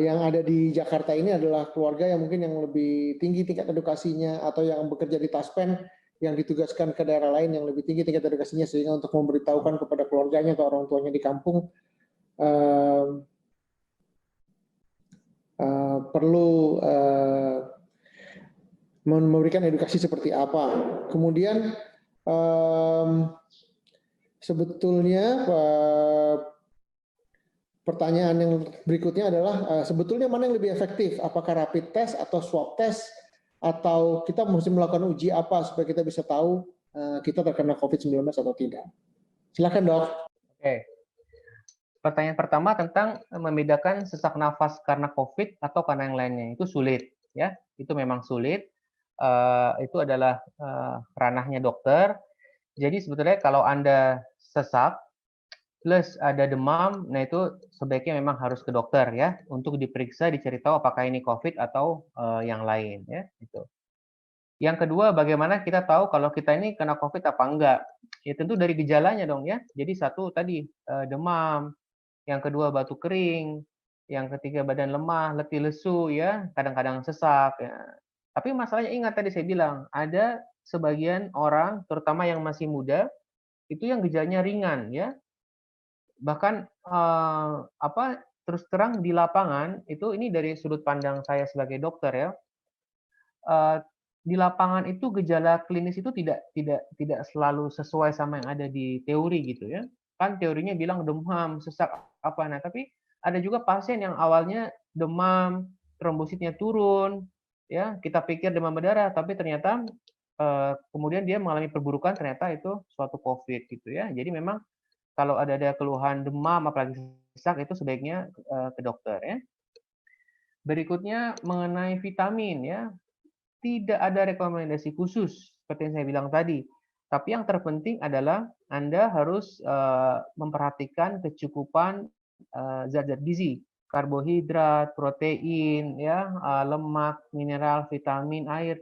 yang ada di Jakarta ini adalah keluarga yang mungkin yang lebih tinggi tingkat edukasinya, atau yang bekerja di Taspen yang ditugaskan ke daerah lain yang lebih tinggi tingkat edukasinya, sehingga untuk memberitahukan kepada keluarganya atau orang tuanya di kampung perlu memberikan edukasi seperti apa. Kemudian sebetulnya pertanyaan yang berikutnya adalah sebetulnya mana yang lebih efektif, apakah rapid test atau swab test, atau kita mesti melakukan uji apa supaya kita bisa tahu kita terkena COVID-19 atau tidak. Silakan dok. Oke. Pertanyaan pertama tentang membedakan sesak nafas karena COVID atau karena yang lainnya. Itu sulit, ya. Itu memang sulit. Itu adalah ranahnya dokter. Jadi sebetulnya kalau Anda sesak plus ada demam, nah itu sebaiknya memang harus ke dokter ya untuk diperiksa, dicari tahu apakah ini COVID atau yang lain ya. Gitu. Yang kedua, bagaimana kita tahu kalau kita ini kena COVID apa enggak? Ya tentu dari gejalanya dong ya. Jadi satu tadi demam, yang kedua batuk kering, yang ketiga badan lemah, letih lesu ya, kadang-kadang sesak ya. Tapi masalahnya ingat tadi saya bilang, ada sebagian orang terutama yang masih muda itu yang gejalanya ringan ya. Bahkan terus terang di lapangan itu ini dari sudut pandang saya sebagai dokter ya, eee, di lapangan itu gejala klinis itu tidak selalu sesuai sama yang ada di teori gitu ya. Kan teorinya bilang demam, sesak, apa. Nah, tapi ada juga pasien yang awalnya demam, trombositnya turun, ya, kita pikir demam berdarah, tapi ternyata, kemudian dia mengalami perburukan, ternyata itu suatu Covid gitu ya. Jadi memang kalau ada keluhan demam, apalagi sesak, itu sebaiknya, ke dokter ya. Berikutnya mengenai vitamin ya. Tidak ada rekomendasi khusus seperti yang saya bilang tadi. Tapi yang terpenting adalah Anda harus, memperhatikan kecukupan, zat-zat gizi, karbohidrat, protein, ya, lemak, mineral, vitamin, air.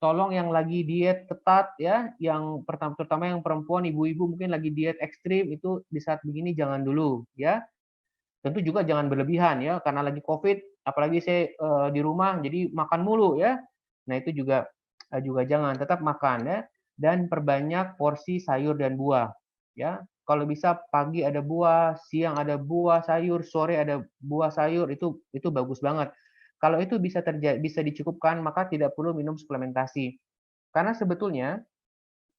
Tolong yang lagi diet ketat ya, yang terutama yang perempuan, ibu-ibu mungkin lagi diet ekstrim, itu di saat begini jangan dulu ya. Tentu juga jangan berlebihan ya, karena lagi Covid, apalagi saya, di rumah jadi makan mulu ya. Nah itu juga, juga jangan, tetap makan ya, dan perbanyak porsi sayur dan buah ya. Kalau bisa pagi ada buah, siang ada buah, sayur, sore ada buah, sayur, itu bagus banget. Kalau itu bisa dicukupkan, maka tidak perlu minum suplementasi. Karena sebetulnya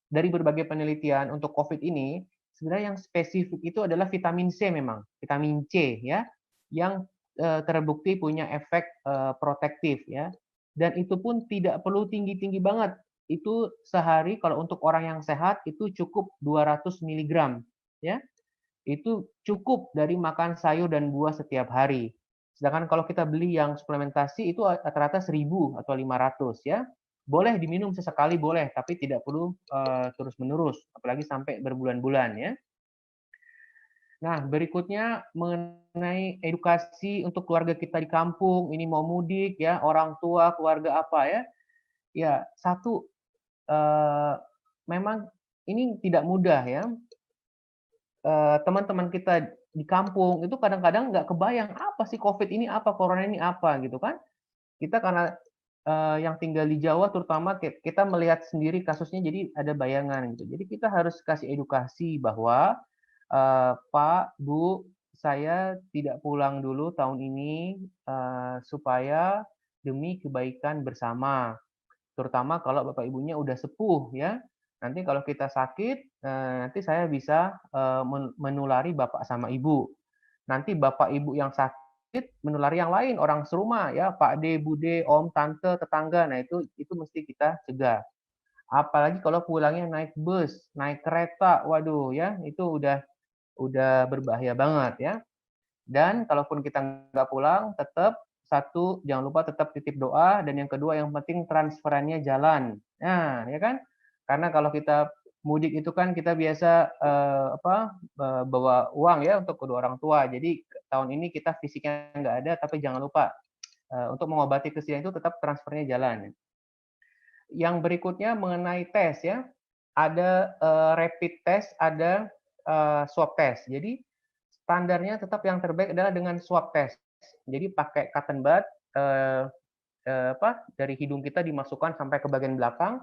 dari berbagai penelitian untuk COVID ini, sebenarnya yang spesifik itu adalah vitamin C memang, vitamin C ya, yang terbukti punya efek protektif ya. Dan itu pun tidak perlu tinggi-tinggi banget. Itu sehari kalau untuk orang yang sehat itu cukup 200 miligram ya. Itu cukup dari makan sayur dan buah setiap hari. Sedangkan kalau kita beli yang suplementasi itu rata-rata 1.000 atau 500 ya. Boleh diminum sesekali boleh, tapi tidak perlu terus-menerus, apalagi sampai berbulan-bulan ya. Nah, berikutnya mengenai edukasi untuk keluarga kita di kampung, ini mau mudik ya, orang tua, keluarga apa ya. Ya, satu, memang ini tidak mudah ya. Teman-teman kita di kampung itu kadang-kadang nggak kebayang, apa sih COVID ini apa, corona ini apa, gitu kan. Kita karena, yang tinggal di Jawa terutama kita melihat sendiri kasusnya jadi ada bayangan gitu. Jadi kita harus kasih edukasi bahwa, "Pak, Bu, saya tidak pulang dulu tahun ini, supaya demi kebaikan bersama." Terutama kalau bapak ibunya udah sepuh ya. Nanti kalau kita sakit, nanti saya bisa, menulari bapak sama ibu. Nanti bapak ibu yang sakit menulari yang lain, orang serumah ya, Pak D, Bude, om, tante, tetangga. Nah itu mesti kita cegah. Apalagi kalau pulangnya naik bus, naik kereta, waduh ya, itu udah berbahaya banget ya. Dan kalaupun kita nggak pulang, tetap satu, jangan lupa tetap titip doa, dan yang kedua yang penting transferannya jalan. Nah, ya kan? Karena kalau kita mudik itu kan kita biasa bawa uang ya untuk kedua orang tua. Jadi tahun ini kita fisiknya nggak ada, tapi jangan lupa untuk mengobati kesedihan itu tetap transfernya jalan. Yang berikutnya mengenai tes ya, ada rapid test, ada swab test. Jadi standarnya tetap yang terbaik adalah dengan swab test. Jadi pakai cotton bud, eee eee, dari hidung kita dimasukkan sampai ke bagian belakang,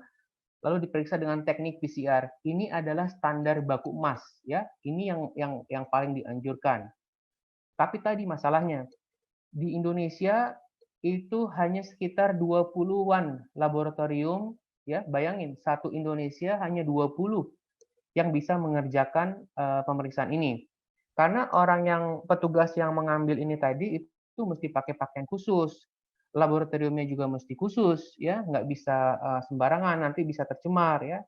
lalu diperiksa dengan teknik PCR. Ini adalah standar baku emas, ya. Ini yang paling dianjurkan. Tapi tadi masalahnya, di Indonesia itu hanya sekitar 20-an laboratorium, ya. Bayangin, satu Indonesia hanya 20 yang bisa mengerjakan, pemeriksaan ini. Karena petugas yang mengambil ini tadi itu mesti pakai pakaian khusus, laboratoriumnya juga mesti khusus ya, nggak bisa, sembarangan, nanti bisa tercemar ya.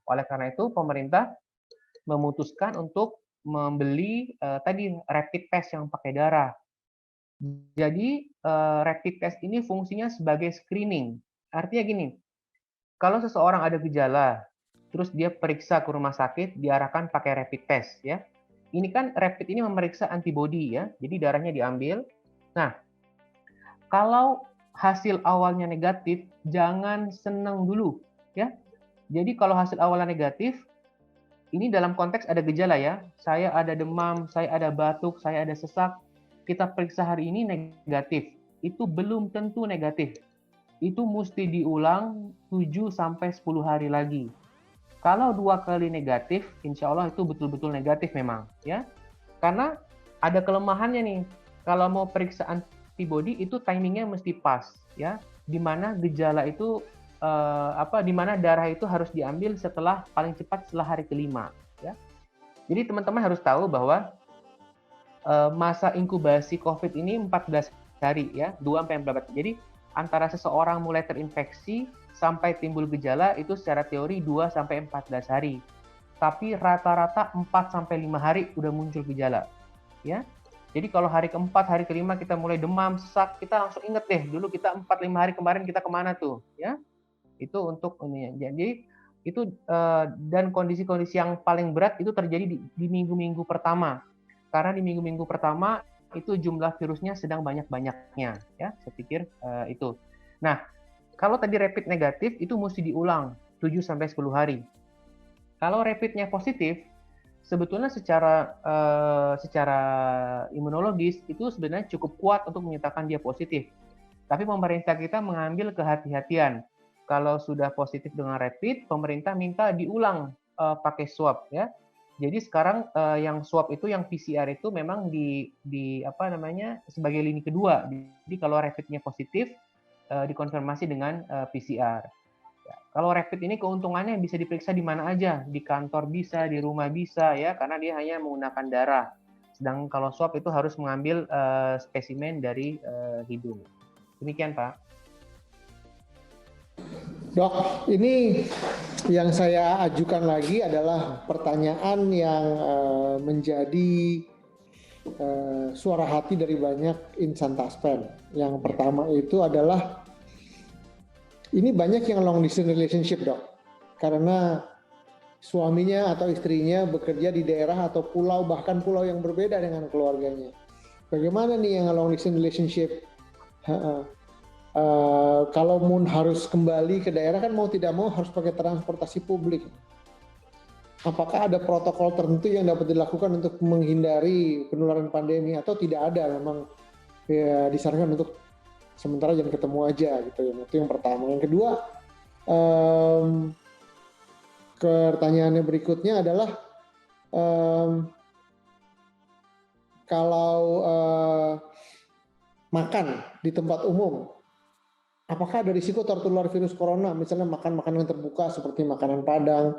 Oleh karena itu pemerintah memutuskan untuk membeli, tadi rapid test yang pakai darah. Jadi, rapid test ini fungsinya sebagai screening. Artinya gini, kalau seseorang ada gejala, terus dia periksa ke rumah sakit, diarahkan pakai rapid test ya. Ini kan rapid ini memeriksa antibody ya, jadi darahnya diambil. Nah, kalau hasil awalnya negatif, jangan senang dulu ya. Jadi kalau hasil awalnya negatif, ini dalam konteks ada gejala ya. Saya ada demam, saya ada batuk, saya ada sesak. Kita periksa hari ini negatif. Itu belum tentu negatif. Itu mesti diulang 7 sampai 10 hari lagi. Kalau 2 kali negatif, insya Allah itu betul-betul negatif memang, ya. Karena ada kelemahannya nih. Kalau mau periksa antibody itu timingnya mesti pas, ya. Di mana gejala itu di mana darah itu harus diambil setelah paling cepat setelah hari kelima, ya. Jadi teman-teman harus tahu bahwa masa inkubasi COVID ini 14 hari, ya, 2 sampai 14. Jadi antara seseorang mulai terinfeksi sampai timbul gejala itu secara teori 2 sampai 14 hari. Tapi rata-rata 4 sampai 5 hari udah muncul gejala, ya. Jadi kalau hari keempat, hari kelima kita mulai demam, sesak, kita langsung inget deh, dulu kita 4-5 hari kemarin kita kemana tuh, ya. Itu untuk ini. Jadi itu dan kondisi-kondisi yang paling berat itu terjadi di minggu-minggu pertama. Karena di minggu-minggu pertama itu jumlah virusnya sedang banyak-banyaknya, ya. Saya pikir itu. Nah, kalau tadi rapid negatif itu mesti diulang 7 sampai 10 hari. Kalau rapidnya positif, sebetulnya secara imunologis itu sebenarnya cukup kuat untuk menyatakan dia positif. Tapi pemerintah kita mengambil kehati-hatian. Kalau sudah positif dengan rapid, pemerintah minta diulang pakai swab, ya. Jadi sekarang yang swab itu, yang PCR itu memang sebagai lini kedua. Jadi kalau rapidnya positif, dikonfirmasi dengan PCR. Ya, kalau rapid ini keuntungannya bisa diperiksa di mana aja, di kantor bisa, di rumah bisa, ya, karena dia hanya menggunakan darah. Sedangkan kalau swab itu harus mengambil spesimen dari hidung. Demikian, Pak. Dok, ini yang saya ajukan lagi adalah pertanyaan yang menjadi suara hati dari banyak insan taspen. Yang pertama itu adalah, ini banyak yang long distance relationship, Dok. Karena suaminya atau istrinya bekerja di daerah atau pulau, bahkan pulau yang berbeda dengan keluarganya. Bagaimana nih yang long distance relationship? Kalau harus kembali ke daerah kan mau tidak mau harus pakai transportasi publik. Apakah ada protokol tertentu yang dapat dilakukan untuk menghindari penularan pandemi atau tidak ada? Memang ya disarankan untuk sementara jangan ketemu aja gitu ya. Itu yang pertama. Yang kedua, pertanyaannya berikutnya adalah kalau makan di tempat umum, apakah ada risiko tertular virus corona? Misalnya makan makanan yang terbuka seperti makanan Padang,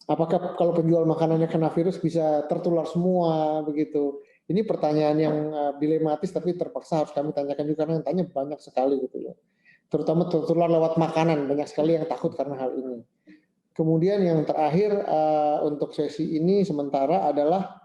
apakah kalau penjual makanannya kena virus bisa tertular semua begitu? Ini pertanyaan yang dilematis tapi terpaksa harus kami tanyakan juga karena yang tanya banyak sekali gitu ya. Terutama tertular lewat makanan, banyak sekali yang takut karena hal ini. Kemudian yang terakhir untuk sesi ini sementara adalah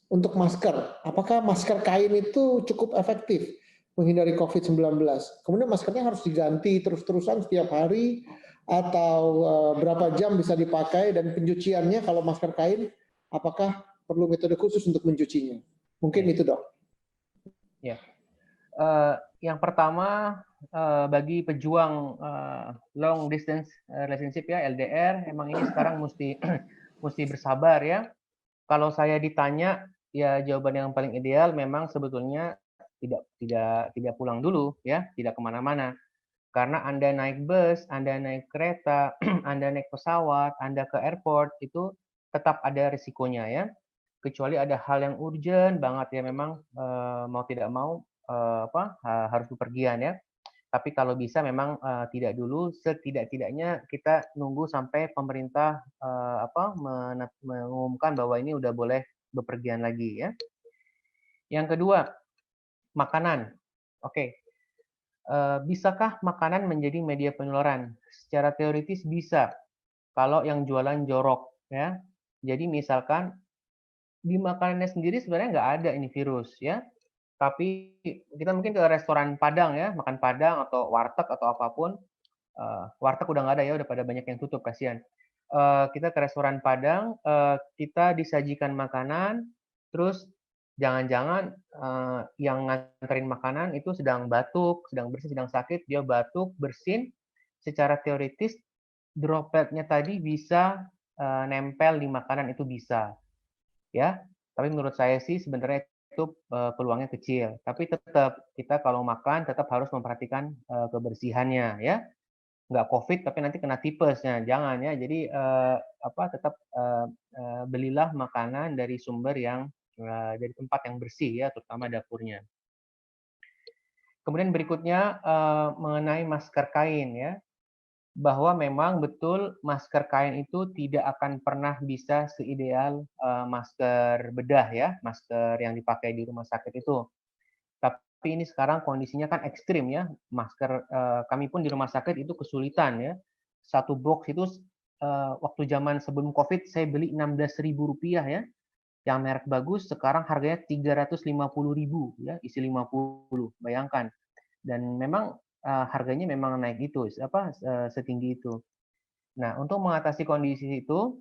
untuk masker. Apakah masker kain itu cukup efektif menghindari COVID-19? Kemudian maskernya harus diganti terus-terusan setiap hari atau berapa jam bisa dipakai, dan pencuciannya kalau masker kain apakah perlu metode khusus untuk mencucinya? Mungkin itu, Dok. Ya. Yang pertama, bagi pejuang long distance relationship, ya, LDR, emang ini sekarang mesti bersabar, ya. Kalau saya ditanya, ya jawaban yang paling ideal memang sebetulnya tidak pulang dulu, ya, tidak kemana-mana. Karena Anda naik bus, Anda naik kereta, Anda naik pesawat, Anda ke airport, itu tetap ada risikonya, ya. Kecuali ada hal yang urgent banget, ya, memang mau tidak mau harus bepergian, ya. Tapi kalau bisa memang tidak dulu, setidak-tidaknya kita nunggu sampai pemerintah mengumumkan bahwa ini udah boleh bepergian lagi, ya. Yang kedua, makanan. Oke. Bisakah makanan menjadi media penularan? Secara teoritis bisa, kalau yang jualan jorok, ya. Jadi misalkan di makanannya sendiri sebenarnya nggak ada ini virus, ya. Tapi kita mungkin ke restoran Padang, ya, makan Padang atau warteg atau apapun. Warteg udah nggak ada, ya, udah pada banyak yang tutup, kasihan. Kita ke restoran Padang, kita disajikan makanan, terus jangan-jangan yang nganterin makanan itu sedang batuk, sedang bersin, sedang sakit, dia batuk, bersin, secara teoritis dropletnya tadi bisa nempel di makanan itu bisa, ya. Tapi menurut saya sih sebenarnya itu peluangnya kecil. Tapi tetap kita kalau makan tetap harus memperhatikan kebersihannya, ya. Nggak COVID tapi nanti kena tipesnya, jangan ya. Jadi tetap belilah makanan dari sumber yang dari tempat yang bersih ya, terutama dapurnya. Kemudian berikutnya mengenai masker kain ya, bahwa memang betul masker kain itu tidak akan pernah bisa seideal masker bedah ya, masker yang dipakai di rumah sakit itu. Tapi ini sekarang kondisinya kan ekstrim ya, masker kami pun di rumah sakit itu kesulitan ya. Satu box itu waktu zaman sebelum COVID saya beli Rp16.000 ya, yang merek bagus sekarang harganya Rp350.000 ya, isi 50, bayangkan. Dan memang harganya memang naik itu, setinggi itu. Nah, untuk mengatasi kondisi itu,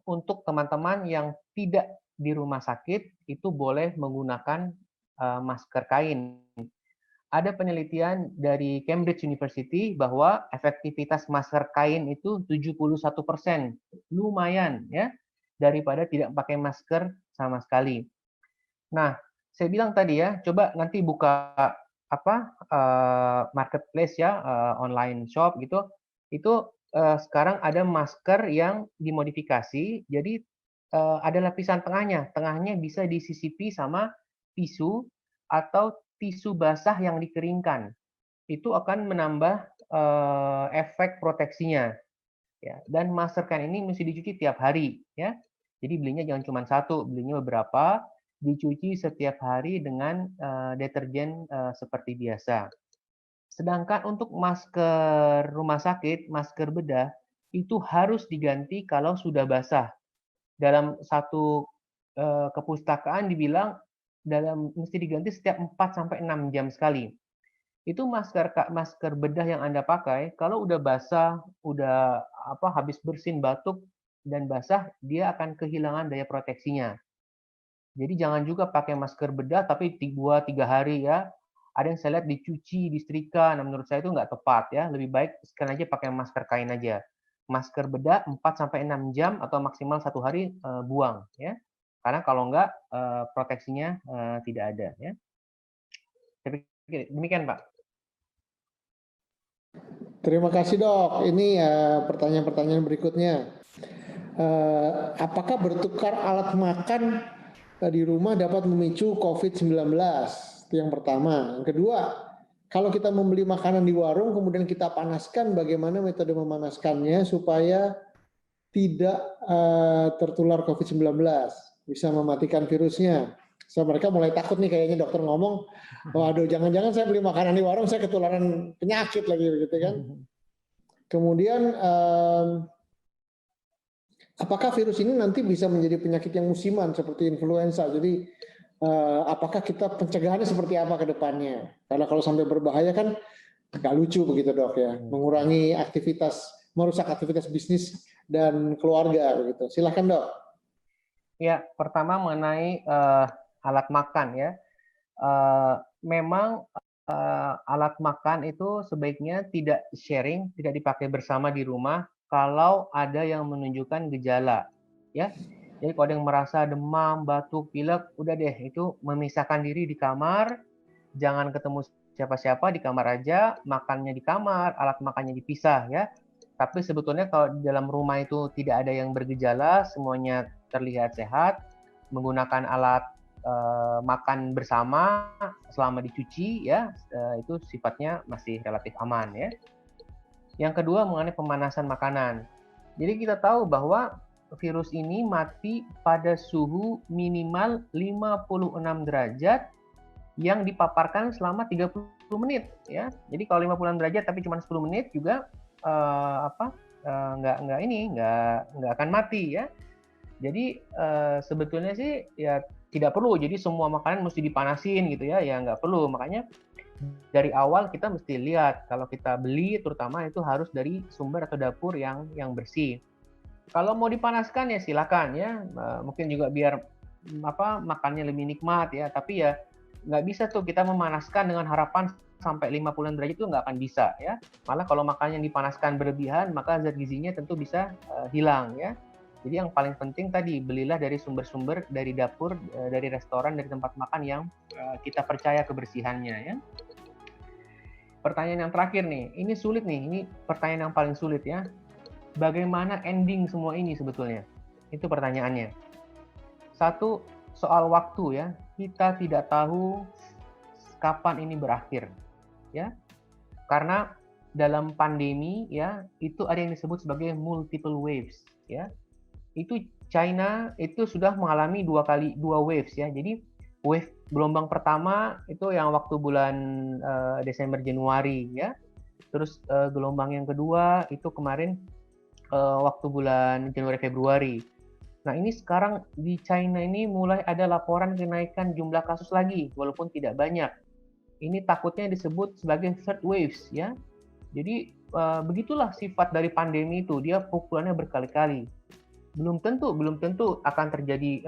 untuk teman-teman yang tidak di rumah sakit, itu boleh menggunakan masker kain. Ada penelitian dari Cambridge University bahwa efektivitas masker kain itu 71%. Lumayan ya, daripada tidak pakai masker sama sekali. Nah, saya bilang tadi ya, coba nanti buka marketplace ya, online shop gitu. Itu sekarang ada masker yang dimodifikasi, jadi ada lapisan tengahnya. Tengahnya bisa disisipi sama tisu atau tisu basah yang dikeringkan. Itu akan menambah efek proteksinya. Ya, dan masker kain ini mesti dicuci tiap hari ya. Jadi belinya jangan cuma satu, belinya beberapa, dicuci setiap hari dengan deterjen seperti biasa. Sedangkan untuk masker rumah sakit, masker bedah, itu harus diganti kalau sudah basah. Dalam satu kepustakaan dibilang mesti diganti setiap 4 sampai 6 jam sekali. Itu masker bedah yang Anda pakai, kalau udah basah, udah habis bersin batuk dan basah, dia akan kehilangan daya proteksinya. Jadi jangan juga pakai masker bedah tapi 2-3 hari ya. Ada yang saya lihat dicuci, disetrika. Nah, menurut saya itu nggak tepat ya. Lebih baik sekalian aja pakai masker kain aja. Masker bedah 4 sampai 6 jam atau maksimal 1 hari buang ya. Karena kalau nggak proteksinya tidak ada ya. Demikian, Pak. Terima kasih dok. Ini pertanyaan-pertanyaan berikutnya. Apakah bertukar alat makan di rumah dapat memicu COVID-19? Itu yang pertama. Yang kedua, kalau kita membeli makanan di warung kemudian kita panaskan, bagaimana metode memanaskannya supaya tidak tertular COVID-19, bisa mematikan virusnya? So, mereka mulai takut nih kayaknya dokter ngomong, waduh jangan-jangan saya beli makanan di warung saya ketularan penyakit lagi gitu kan. Kemudian apakah virus ini nanti bisa menjadi penyakit yang musiman seperti influenza? Jadi apakah kita pencegahannya seperti apa ke depannya? Karena kalau sampai berbahaya kan nggak lucu begitu dok ya, mengurangi aktivitas, merusak aktivitas bisnis dan keluarga begitu. Silahkan dok. Ya, pertama mengenai alat makan ya. Memang alat makan itu sebaiknya tidak sharing, tidak dipakai bersama di rumah kalau ada yang menunjukkan gejala ya. Jadi kalau ada yang merasa demam, batuk, pilek, udah deh itu memisahkan diri di kamar, jangan ketemu siapa-siapa, di kamar aja, makannya di kamar, alat makannya dipisah ya. Tapi sebetulnya kalau di dalam rumah itu tidak ada yang bergejala, semuanya terlihat sehat, menggunakan alat makan bersama selama dicuci ya, itu sifatnya masih relatif aman ya. Yang kedua mengenai pemanasan makanan. Jadi kita tahu bahwa virus ini mati pada suhu minimal 56 derajat yang dipaparkan selama 30 menit ya. Jadi kalau 56 derajat tapi cuma 10 menit juga nggak akan mati ya. Jadi sebetulnya sih ya tidak perlu, jadi semua makanan mesti dipanasin gitu ya, ya nggak perlu. Makanya dari awal kita mesti lihat, kalau kita beli terutama itu harus dari sumber atau dapur yang bersih. Kalau mau dipanaskan ya silakan ya, mungkin juga biar makannya lebih nikmat ya, tapi ya nggak bisa tuh kita memanaskan dengan harapan sampai 50 derajat itu nggak akan bisa ya. Malah kalau makannya dipanaskan berlebihan, maka zat gizinya tentu bisa hilang ya. Jadi yang paling penting tadi, belilah dari sumber-sumber dari dapur, dari restoran, dari tempat makan yang kita percaya kebersihannya ya. Pertanyaan yang terakhir nih, ini sulit nih, ini pertanyaan yang paling sulit ya. Bagaimana ending semua ini sebetulnya? Itu pertanyaannya. Satu, soal waktu ya. Kita tidak tahu kapan ini berakhir ya. Karena dalam pandemi ya, itu ada yang disebut sebagai multiple waves ya. Itu China itu sudah mengalami dua waves ya. Jadi wave gelombang pertama itu yang waktu bulan Desember Januari ya. Terus gelombang yang kedua itu kemarin waktu bulan Januari Februari. Nah, ini sekarang di China ini mulai ada laporan kenaikan jumlah kasus lagi walaupun tidak banyak. Ini takutnya disebut sebagai third waves ya. Jadi begitulah sifat dari pandemi itu, dia pukulannya berkali-kali. Belum tentu akan terjadi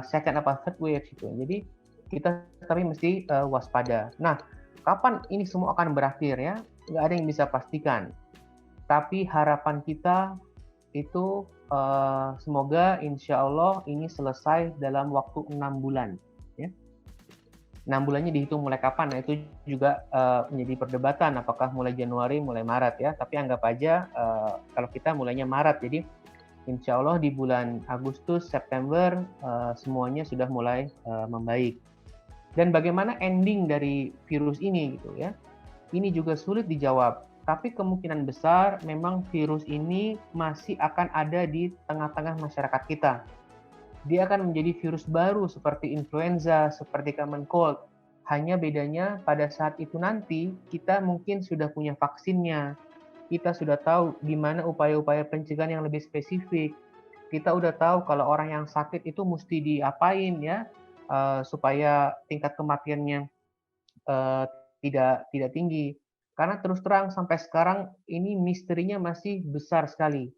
second apa third wave gitu. Jadi kita tapi mesti waspada. Nah, kapan ini semua akan berakhir ya? Nggak ada yang bisa pastikan. Tapi harapan kita itu semoga insya Allah ini selesai dalam waktu 6 bulan. Ya. 6 bulannya dihitung mulai kapan? Nah, itu juga menjadi perdebatan apakah mulai Januari, mulai Maret ya. Tapi anggap aja kalau kita mulainya Maret. Jadi insya Allah di bulan Agustus, September semuanya sudah mulai membaik. Dan bagaimana ending dari virus ini gitu ya? Ini juga sulit dijawab. Tapi kemungkinan besar memang virus ini masih akan ada di tengah-tengah masyarakat kita. Dia akan menjadi virus baru seperti influenza, seperti common cold. Hanya bedanya pada saat itu nanti kita mungkin sudah punya vaksinnya. Kita sudah tahu di mana upaya-upaya pencegahan yang lebih spesifik. Kita udah tahu kalau orang yang sakit itu mesti diapain ya supaya tingkat kematiannya tidak tinggi. Karena terus terang sampai sekarang ini misterinya masih besar sekali.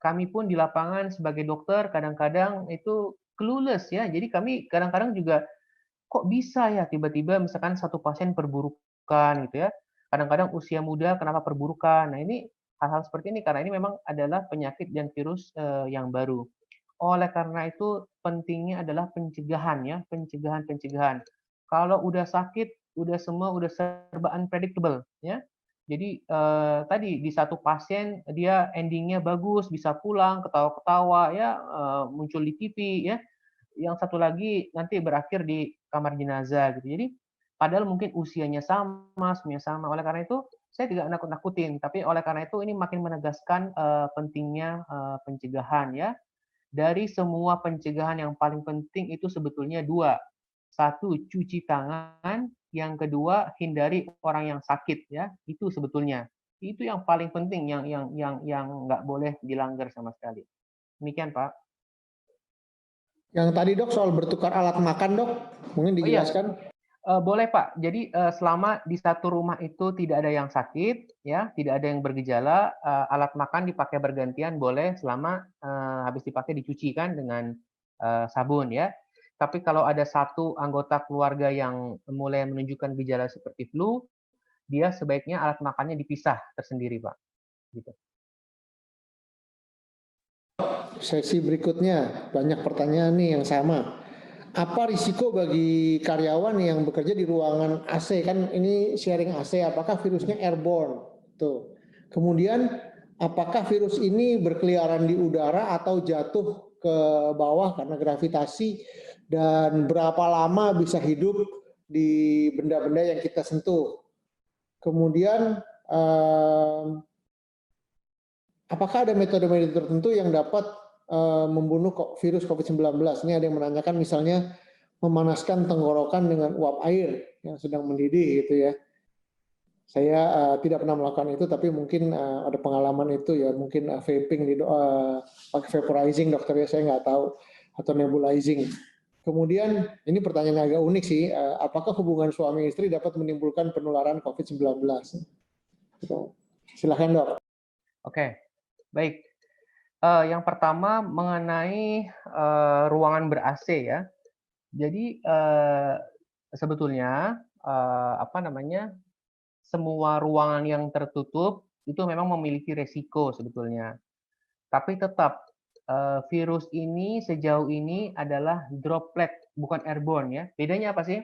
Kami pun di lapangan sebagai dokter kadang-kadang itu clueless ya. Jadi kami kadang-kadang juga kok bisa ya tiba-tiba misalkan satu pasien perburukan gitu ya. Kadang-kadang usia muda kenapa perburukan. Nah, ini hal-hal seperti ini karena ini memang adalah penyakit dan virus yang baru. Oleh karena itu pentingnya adalah pencegahan ya, pencegahan. Kalau udah sakit, udah semua udah serba unpredictable ya. Jadi tadi di satu pasien dia endingnya bagus, bisa pulang, ketawa-ketawa ya, muncul di TV ya. Yang satu lagi nanti berakhir di kamar jenazah gitu. Jadi padahal mungkin usianya sama, semuanya sama. Oleh karena itu saya tidak nakut-nakutin, tapi oleh karena itu ini makin menegaskan pentingnya pencegahan ya. Dari semua pencegahan yang paling penting itu sebetulnya dua. Satu, cuci tangan. Yang kedua, hindari orang yang sakit ya. Itu sebetulnya. Itu yang paling penting yang nggak boleh dilanggar sama sekali. Demikian, Pak. Yang tadi dok soal bertukar alat makan dok, mungkin dijelaskan. Oh, iya. Boleh Pak. Jadi selama di satu rumah itu tidak ada yang sakit, ya, tidak ada yang bergejala, alat makan dipakai bergantian boleh selama habis dipakai dicuci kan dengan sabun ya. Tapi kalau ada satu anggota keluarga yang mulai menunjukkan gejala seperti flu, dia sebaiknya alat makannya dipisah tersendiri Pak. Gitu. Sesi berikutnya banyak pertanyaan nih yang sama. Apa risiko bagi karyawan yang bekerja di ruangan AC? Kan ini sharing AC, apakah virusnya airborne? Tuh. Kemudian apakah virus ini berkeliaran di udara atau jatuh ke bawah karena gravitasi, dan berapa lama bisa hidup di benda-benda yang kita sentuh? Kemudian apakah ada metode-metode tertentu yang dapat membunuh virus COVID-19? Ini ada yang menanyakan misalnya memanaskan tenggorokan dengan uap air yang sedang mendidih gitu ya. Saya tidak pernah melakukan itu, tapi mungkin ada pengalaman itu ya, mungkin vaping pakai vaporizing dokter ya, saya nggak tahu, atau nebulizing. Kemudian ini pertanyaan agak unik sih, apakah hubungan suami istri dapat menimbulkan penularan COVID-19? Silakan dok. Oke, baik. Yang pertama mengenai ruangan ber-AC ya. Jadi sebetulnya semua ruangan yang tertutup itu memang memiliki resiko sebetulnya. Tapi tetap virus ini sejauh ini adalah droplet, bukan airborne ya. Bedanya apa sih?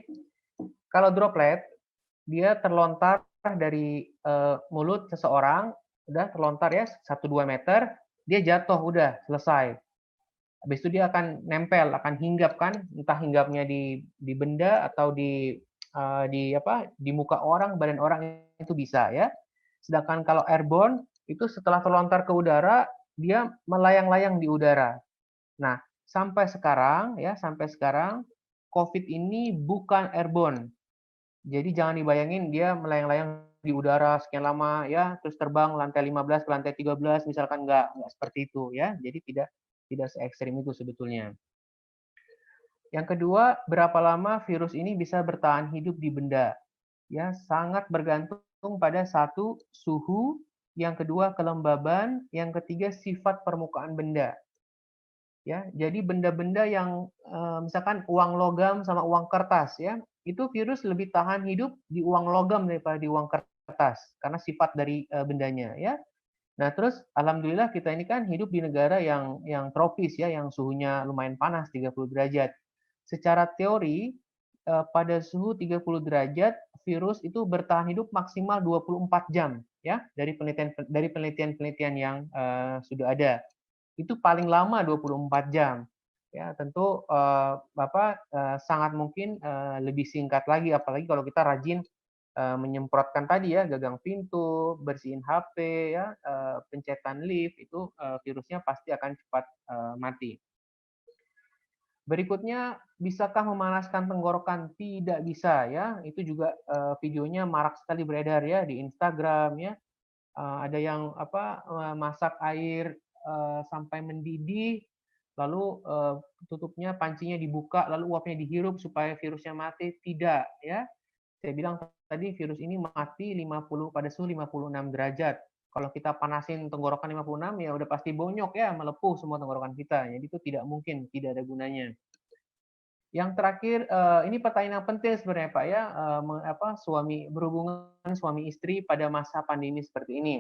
Kalau droplet, dia terlontar dari mulut seseorang, udah terlontar ya 1-2 meter, dia jatuh, udah selesai. Habis itu dia akan nempel, akan hinggap kan, entah hinggapnya di benda atau di muka orang, badan orang itu bisa ya. Sedangkan kalau airborne itu setelah terlontar ke udara, dia melayang-layang di udara. Nah, sampai sekarang COVID ini bukan airborne. Jadi jangan dibayangin dia melayang-layang di udara sekian lama ya, terus terbang lantai 15 ke lantai 13 misalkan, nggak seperti itu ya. Jadi tidak se-ekstrim itu sebetulnya. Yang kedua, berapa lama virus ini bisa bertahan hidup di benda? Ya, sangat bergantung pada satu, suhu, yang kedua kelembaban, yang ketiga sifat permukaan benda. Ya, jadi benda-benda yang misalkan uang logam sama uang kertas ya, itu virus lebih tahan hidup di uang logam daripada di uang kertas karena sifat dari bendanya ya. Nah, terus alhamdulillah kita ini kan hidup di negara yang tropis ya, yang suhunya lumayan panas 30 derajat. Secara teori pada suhu 30 derajat virus itu bertahan hidup maksimal 24 jam ya, dari penelitian yang sudah ada. Itu paling lama 24 jam. Ya, tentu sangat mungkin lebih singkat lagi, apalagi kalau kita rajin menyemprotkan tadi ya, gagang pintu, bersihin HP ya, pencetan lift, itu virusnya pasti akan cepat mati. Berikutnya, bisakah memanaskan tenggorokan? Tidak bisa ya. Itu juga videonya marak sekali beredar ya di Instagram ya. Ada yang masak air sampai mendidih, lalu tutupnya, pancinya dibuka, lalu uapnya dihirup supaya virusnya mati. Tidak ya. Saya bilang tadi virus ini mati pada suhu 56 derajat. Kalau kita panasin tenggorokan 56 ya udah pasti bonyok ya, melepuh semua tenggorokan kita. Jadi itu tidak mungkin, tidak ada gunanya. Yang terakhir, ini pertanyaan yang penting sebenarnya Pak ya, berhubungan suami istri pada masa pandemi seperti ini.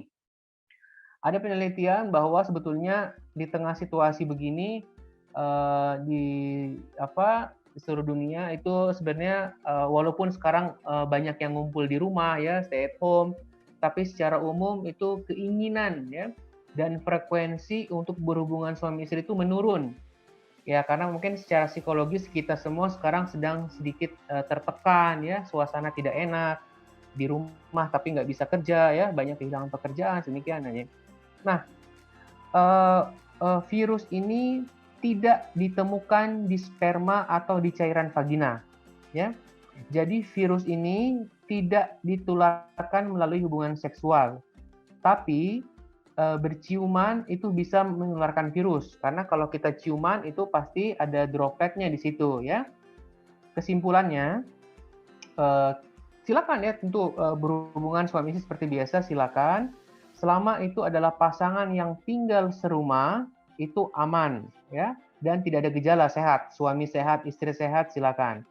Ada penelitian bahwa sebetulnya di tengah situasi begini di seluruh dunia itu sebenarnya walaupun sekarang banyak yang ngumpul di rumah ya, stay at home, tapi secara umum itu keinginan ya dan frekuensi untuk berhubungan suami istri itu menurun. Ya, karena mungkin secara psikologis kita semua sekarang sedang sedikit tertekan ya, suasana tidak enak di rumah tapi nggak bisa kerja ya, banyak kehilangan pekerjaan demikian aja. Nah, virus ini tidak ditemukan di sperma atau di cairan vagina, ya. Jadi virus ini tidak ditularkan melalui hubungan seksual, tapi berciuman itu bisa menularkan virus, karena kalau kita ciuman itu pasti ada dropletnya di situ, ya. Kesimpulannya, silakan ya tentu berhubungan suami istri seperti biasa, silakan. Selama itu adalah pasangan yang tinggal serumah, itu aman ya, dan tidak ada gejala, sehat, suami sehat, istri sehat, silakan.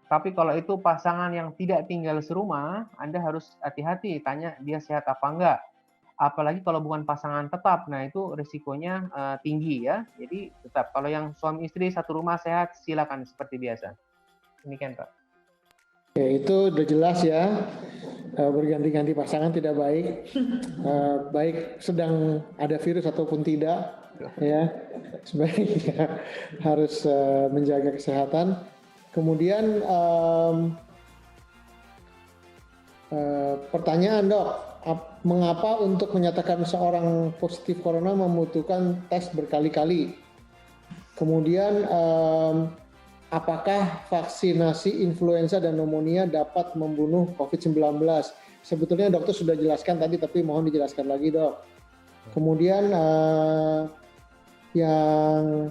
Tapi kalau itu pasangan yang tidak tinggal serumah, Anda harus hati-hati, tanya dia sehat apa enggak. Apalagi kalau bukan pasangan tetap, nah itu risikonya tinggi ya. Jadi tetap kalau yang suami istri satu rumah sehat, silakan seperti biasa. Demikian Pak. Ya, itu udah jelas ya, berganti-ganti pasangan tidak baik, baik sedang ada virus ataupun tidak, ya sebaiknya harus menjaga kesehatan. Kemudian pertanyaan Dok, mengapa untuk menyatakan seorang positif corona membutuhkan tes berkali-kali? Kemudian apakah vaksinasi influenza dan pneumonia dapat membunuh COVID-19? Sebetulnya dokter sudah jelaskan tadi, tapi mohon dijelaskan lagi Dok. Kemudian yang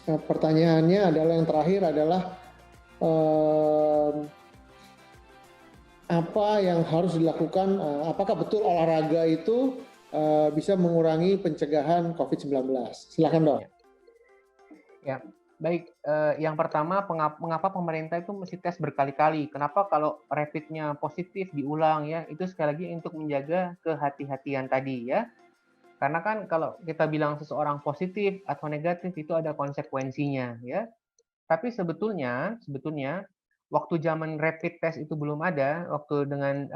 pertanyaannya adalah yang terakhir adalah apa yang harus dilakukan? Apakah betul olahraga itu bisa mengurangi pencegahan COVID-19? Silakan Dok. Ya. Baik, yang pertama mengapa pemerintah itu mesti tes berkali-kali? Kenapa kalau rapidnya positif diulang ya? Itu sekali lagi untuk menjaga kehati-hatian tadi ya. Karena kan kalau kita bilang seseorang positif atau negatif itu ada konsekuensinya ya. Tapi sebetulnya waktu zaman rapid test itu belum ada, waktu dengan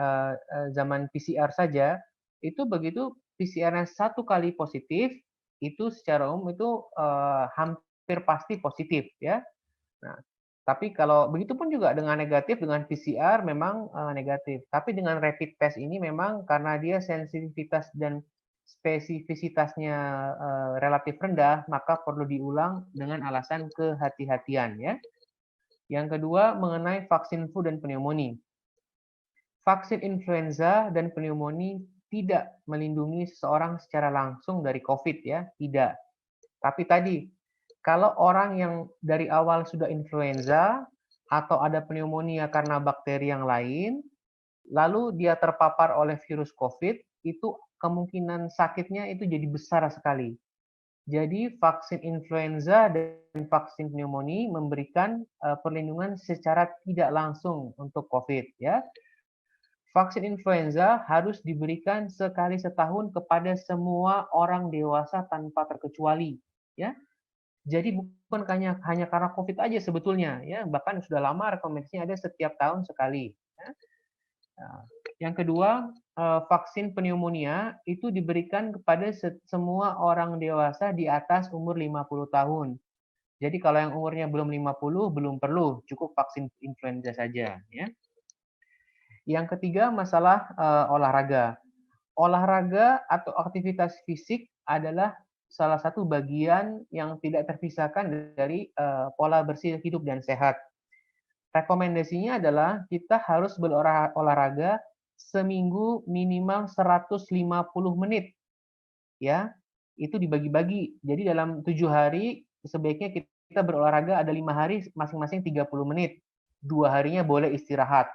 zaman PCR saja, itu begitu PCR-nya satu kali positif, itu secara umum itu hampir pasti positif ya. Nah, tapi kalau begitu pun juga dengan negatif, dengan PCR memang negatif. Tapi dengan rapid test ini memang karena dia sensitivitas dan spesifisitasnya relatif rendah, maka perlu diulang dengan alasan kehati-hatian ya. Yang kedua mengenai vaksin flu dan pneumonia. Vaksin influenza dan pneumonia tidak melindungi seseorang secara langsung dari COVID ya, tidak. Tapi tadi, kalau orang yang dari awal sudah influenza atau ada pneumonia karena bakteri yang lain, lalu dia terpapar oleh virus COVID, itu kemungkinan sakitnya itu jadi besar sekali. Jadi vaksin influenza dan vaksin pneumonia memberikan perlindungan secara tidak langsung untuk COVID ya. Vaksin influenza harus diberikan sekali setahun kepada semua orang dewasa tanpa terkecuali ya. Jadi bukan hanya karena COVID aja sebetulnya ya, bahkan sudah lama rekomendasinya ada setiap tahun sekali ya. Nah, yang kedua, vaksin pneumonia itu diberikan kepada semua orang dewasa di atas umur 50 tahun. Jadi kalau yang umurnya belum 50 belum perlu, cukup vaksin influenza saja ya. Yang ketiga masalah olahraga. Olahraga atau aktivitas fisik adalah salah satu bagian yang tidak terpisahkan dari pola bersih hidup dan sehat. Rekomendasinya adalah kita harus berolahraga seminggu minimal 150 menit ya. Itu dibagi-bagi. Jadi dalam 7 hari sebaiknya kita berolahraga ada 5 hari masing-masing 30 menit. 2 harinya boleh istirahat.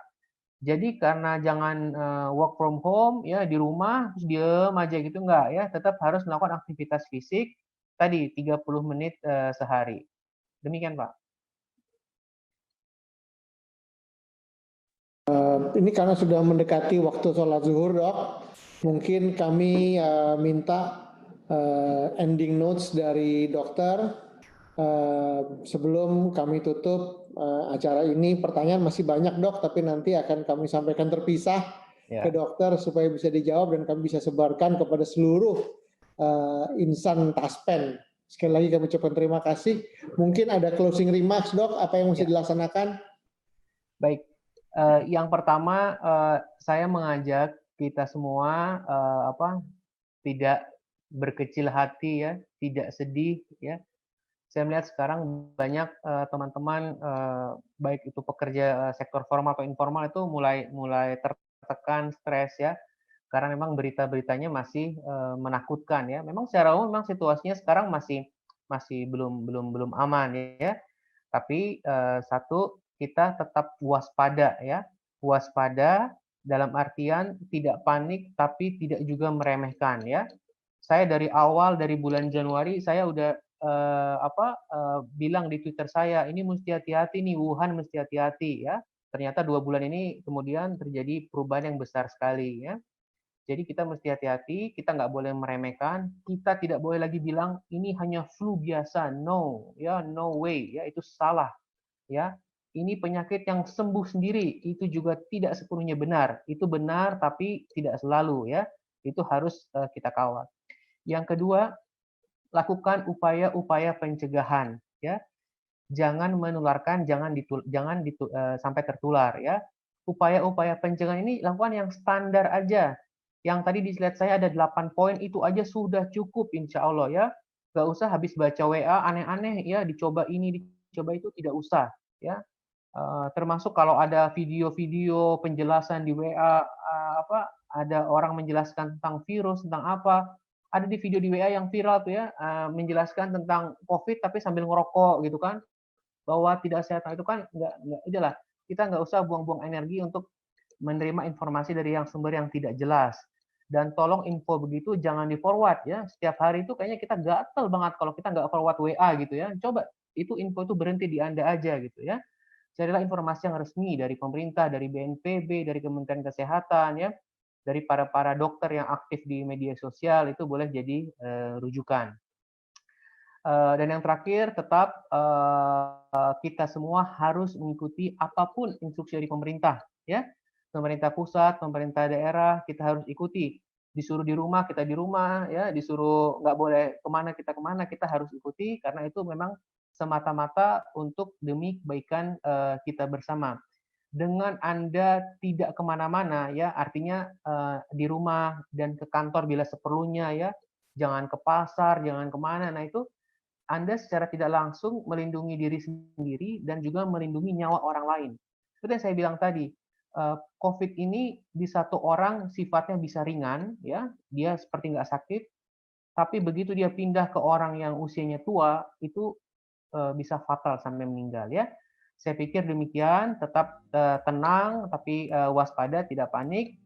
Jadi karena jangan work from home ya di rumah terus diem aja gitu enggak ya, tetap harus melakukan aktivitas fisik tadi 30 menit sehari. Demikian, Pak. Ini karena sudah mendekati waktu sholat zuhur, Dok. Mungkin kami minta ending notes dari dokter sebelum kami tutup acara ini. Pertanyaan masih banyak, Dok, tapi nanti akan kami sampaikan terpisah ke dokter supaya bisa dijawab dan kami bisa sebarkan kepada seluruh insan Taspen. Sekali lagi kami ucapkan terima kasih. Mungkin ada closing remarks, Dok, apa yang mesti dilaksanakan? Baik. Yang pertama saya mengajak kita semua tidak berkecil hati ya, tidak sedih ya. Saya melihat sekarang banyak teman-teman baik itu pekerja sektor formal atau informal itu mulai tertekan, stres ya. Karena memang berita-beritanya masih menakutkan ya. Memang secara umum memang situasinya sekarang masih belum aman ya. Tapi satu, kita tetap waspada ya. Waspada dalam artian tidak panik tapi tidak juga meremehkan ya. Saya dari awal dari bulan Januari saya udah bilang di Twitter saya ini mesti hati-hati nih, Wuhan mesti hati-hati ya. Ternyata 2 bulan ini kemudian terjadi perubahan yang besar sekali ya. Jadi kita mesti hati-hati, kita nggak boleh meremehkan, kita tidak boleh lagi bilang ini hanya flu biasa, no, ya, no way, ya itu salah, ya. Ini penyakit yang sembuh sendiri, itu juga tidak sepenuhnya benar. Itu benar tapi tidak selalu, ya. Itu harus kita kawal. Yang kedua, lakukan upaya-upaya pencegahan, ya. Jangan menularkan, jangan sampai tertular, ya. Upaya-upaya pencegahan ini lakukan yang standar aja. Yang tadi di slide saya ada 8 poin, itu aja sudah cukup insya Allah ya. Nggak usah habis baca WA aneh-aneh ya, dicoba ini, dicoba itu, tidak usah ya. Termasuk kalau ada video-video penjelasan di WA, ada orang menjelaskan tentang virus, tentang apa, ada di video di WA yang viral tuh ya, menjelaskan tentang COVID tapi sambil ngerokok gitu kan, bahwa tidak sehat, itu kan nggak udahlah, kita nggak usah buang-buang energi untuk menerima informasi dari yang sumber yang tidak jelas. Dan tolong info begitu jangan di forward ya. Setiap hari itu kayaknya kita gatel banget kalau kita nggak forward WA gitu ya. Coba itu info itu berhenti di Anda aja gitu ya. Carilah informasi yang resmi dari pemerintah, dari BNPB, dari Kementerian Kesehatan ya, dari para dokter yang aktif di media sosial itu boleh jadi rujukan. Dan yang terakhir tetap kita semua harus mengikuti apapun instruksi dari pemerintah ya. Pemerintah pusat, pemerintah daerah kita harus ikuti. Disuruh di rumah kita di rumah ya, disuruh nggak boleh kemana kita harus ikuti karena itu memang semata-mata untuk demi kebaikan kita bersama. Dengan Anda tidak kemana-mana ya, artinya di rumah dan ke kantor bila seperlunya ya, jangan ke pasar, jangan kemana. Nah itu anda secara tidak langsung melindungi diri sendiri dan juga melindungi nyawa orang lain. Seperti yang saya bilang tadi, COVID ini di satu orang sifatnya bisa ringan, ya, dia seperti nggak sakit, tapi begitu dia pindah ke orang yang usianya tua, itu bisa fatal sampai meninggal, ya. Saya pikir demikian, tetap tenang, tapi waspada, tidak panik.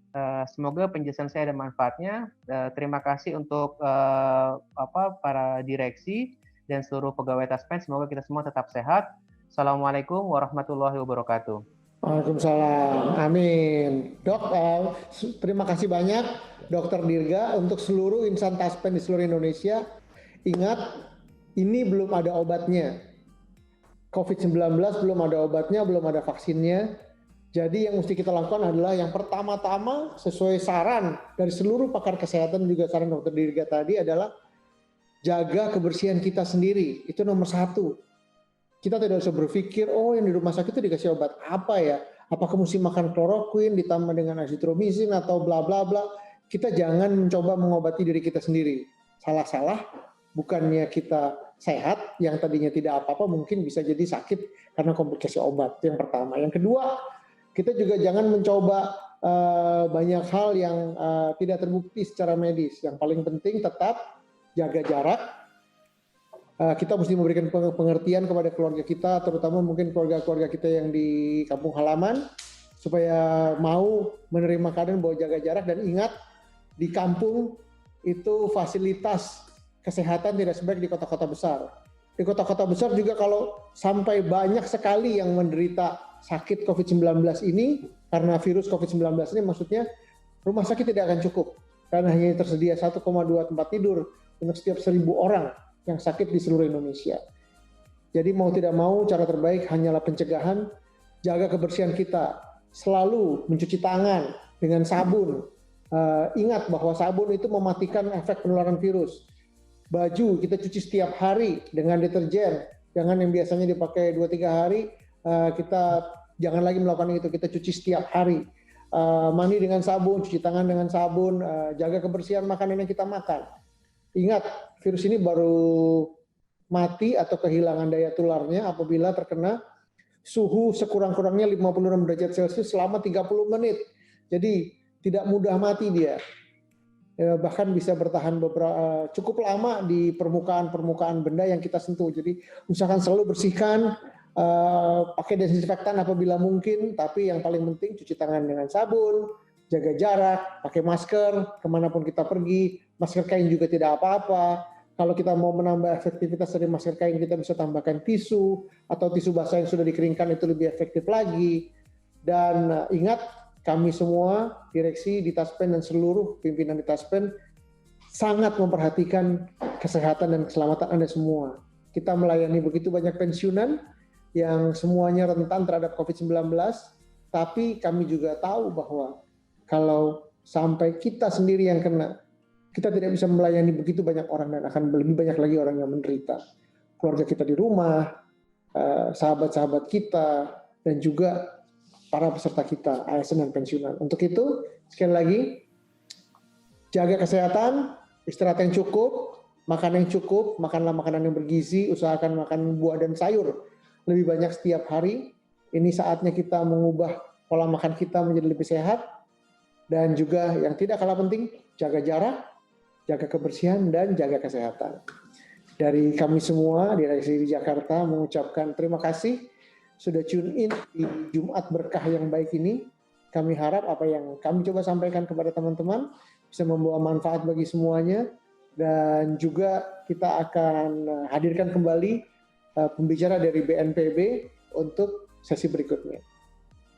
Semoga penjelasan saya ada manfaatnya. Terima kasih untuk para direksi dan seluruh pegawai Taspen. Semoga kita semua tetap sehat. Assalamualaikum warahmatullahi wabarakatuh. Waalaikumsalam. Amin. Dok, terima kasih banyak Dokter Dirga untuk seluruh insan Taspen di seluruh Indonesia. Ingat, ini belum ada obatnya. COVID-19 belum ada obatnya, belum ada vaksinnya. Jadi yang mesti kita lakukan adalah yang pertama-tama sesuai saran dari seluruh pakar kesehatan juga saran Dokter Dirga tadi adalah jaga kebersihan kita sendiri, itu nomor satu. Kita tidak usah berpikir, oh yang di rumah sakit itu dikasih obat apa ya? Apakah mesti makan kloroquine ditambah dengan azitromisin atau bla bla bla? Kita jangan mencoba mengobati diri kita sendiri. Salah-salah, bukannya kita sehat, yang tadinya tidak apa-apa mungkin bisa jadi sakit karena komplikasi obat. Itu yang pertama. Yang kedua, kita juga jangan mencoba banyak hal yang tidak terbukti secara medis. Yang paling penting tetap jaga jarak. Kita mesti memberikan pengertian kepada keluarga kita, terutama mungkin keluarga-keluarga kita yang di kampung halaman, supaya mau menerima keadaan bahwa jaga jarak. Dan ingat, di kampung itu fasilitas kesehatan tidak sebaik di kota-kota besar. Di kota-kota besar juga kalau sampai banyak sekali yang menderita sakit COVID-19 ini, karena virus COVID-19 ini maksudnya rumah sakit tidak akan cukup. Karena hanya tersedia 1,2 tempat tidur untuk setiap 1.000 orang yang sakit di seluruh Indonesia. Jadi mau tidak mau cara terbaik hanyalah pencegahan, jaga kebersihan kita, selalu mencuci tangan dengan sabun. Ingat bahwa sabun itu mematikan efek penularan virus. Baju kita cuci setiap hari dengan deterjen, jangan yang biasanya dipakai 2-3 hari, kita jangan lagi melakukan itu, kita cuci setiap hari. Mandi dengan sabun, cuci tangan dengan sabun, jaga kebersihan makanan yang kita makan. Ingat, virus ini baru mati atau kehilangan daya tularnya apabila terkena suhu sekurang-kurangnya 56 derajat Celcius selama 30 menit. Jadi tidak mudah mati dia. Bahkan bisa bertahan cukup lama di permukaan benda yang kita sentuh. Jadi usahakan selalu bersihkan, pakai desinfektan apabila mungkin, tapi yang paling penting cuci tangan dengan sabun, jaga jarak, pakai masker kemanapun kita pergi. Masker kain juga tidak apa-apa. Kalau kita mau menambah efektivitas dari masker kain, kita bisa tambahkan tisu atau tisu basah yang sudah dikeringkan, itu lebih efektif lagi. Dan ingat, kami semua direksi di Taspen dan seluruh pimpinan di Taspen sangat memperhatikan kesehatan dan keselamatan Anda semua. Kita melayani begitu banyak pensiunan yang semuanya rentan terhadap COVID-19, tapi kami juga tahu bahwa kalau sampai kita sendiri yang kena, kita tidak bisa melayani begitu banyak orang dan akan lebih banyak lagi orang yang menderita. Keluarga kita di rumah, sahabat-sahabat kita, dan juga para peserta kita, ASN dan pensiunan. Untuk itu, sekali lagi, jaga kesehatan, istirahat yang cukup, makan yang cukup, makanlah makanan yang bergizi, usahakan makan buah dan sayur lebih banyak setiap hari. Ini saatnya kita mengubah pola makan kita menjadi lebih sehat. Dan juga yang tidak kalah penting, jaga jarak, jaga kebersihan, dan jaga kesehatan. Dari kami semua di Direksi di Jakarta mengucapkan terima kasih sudah tune in di Jumat berkah yang baik ini. Kami harap apa yang kami coba sampaikan kepada teman-teman bisa membawa manfaat bagi semuanya. Dan juga kita akan hadirkan kembali pembicara dari BNPB untuk sesi berikutnya.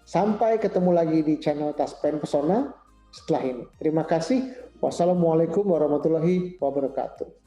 Sampai ketemu lagi di channel Taspen Pesona setelah ini. Terima kasih. Wassalamualaikum warahmatullahi wabarakatuh.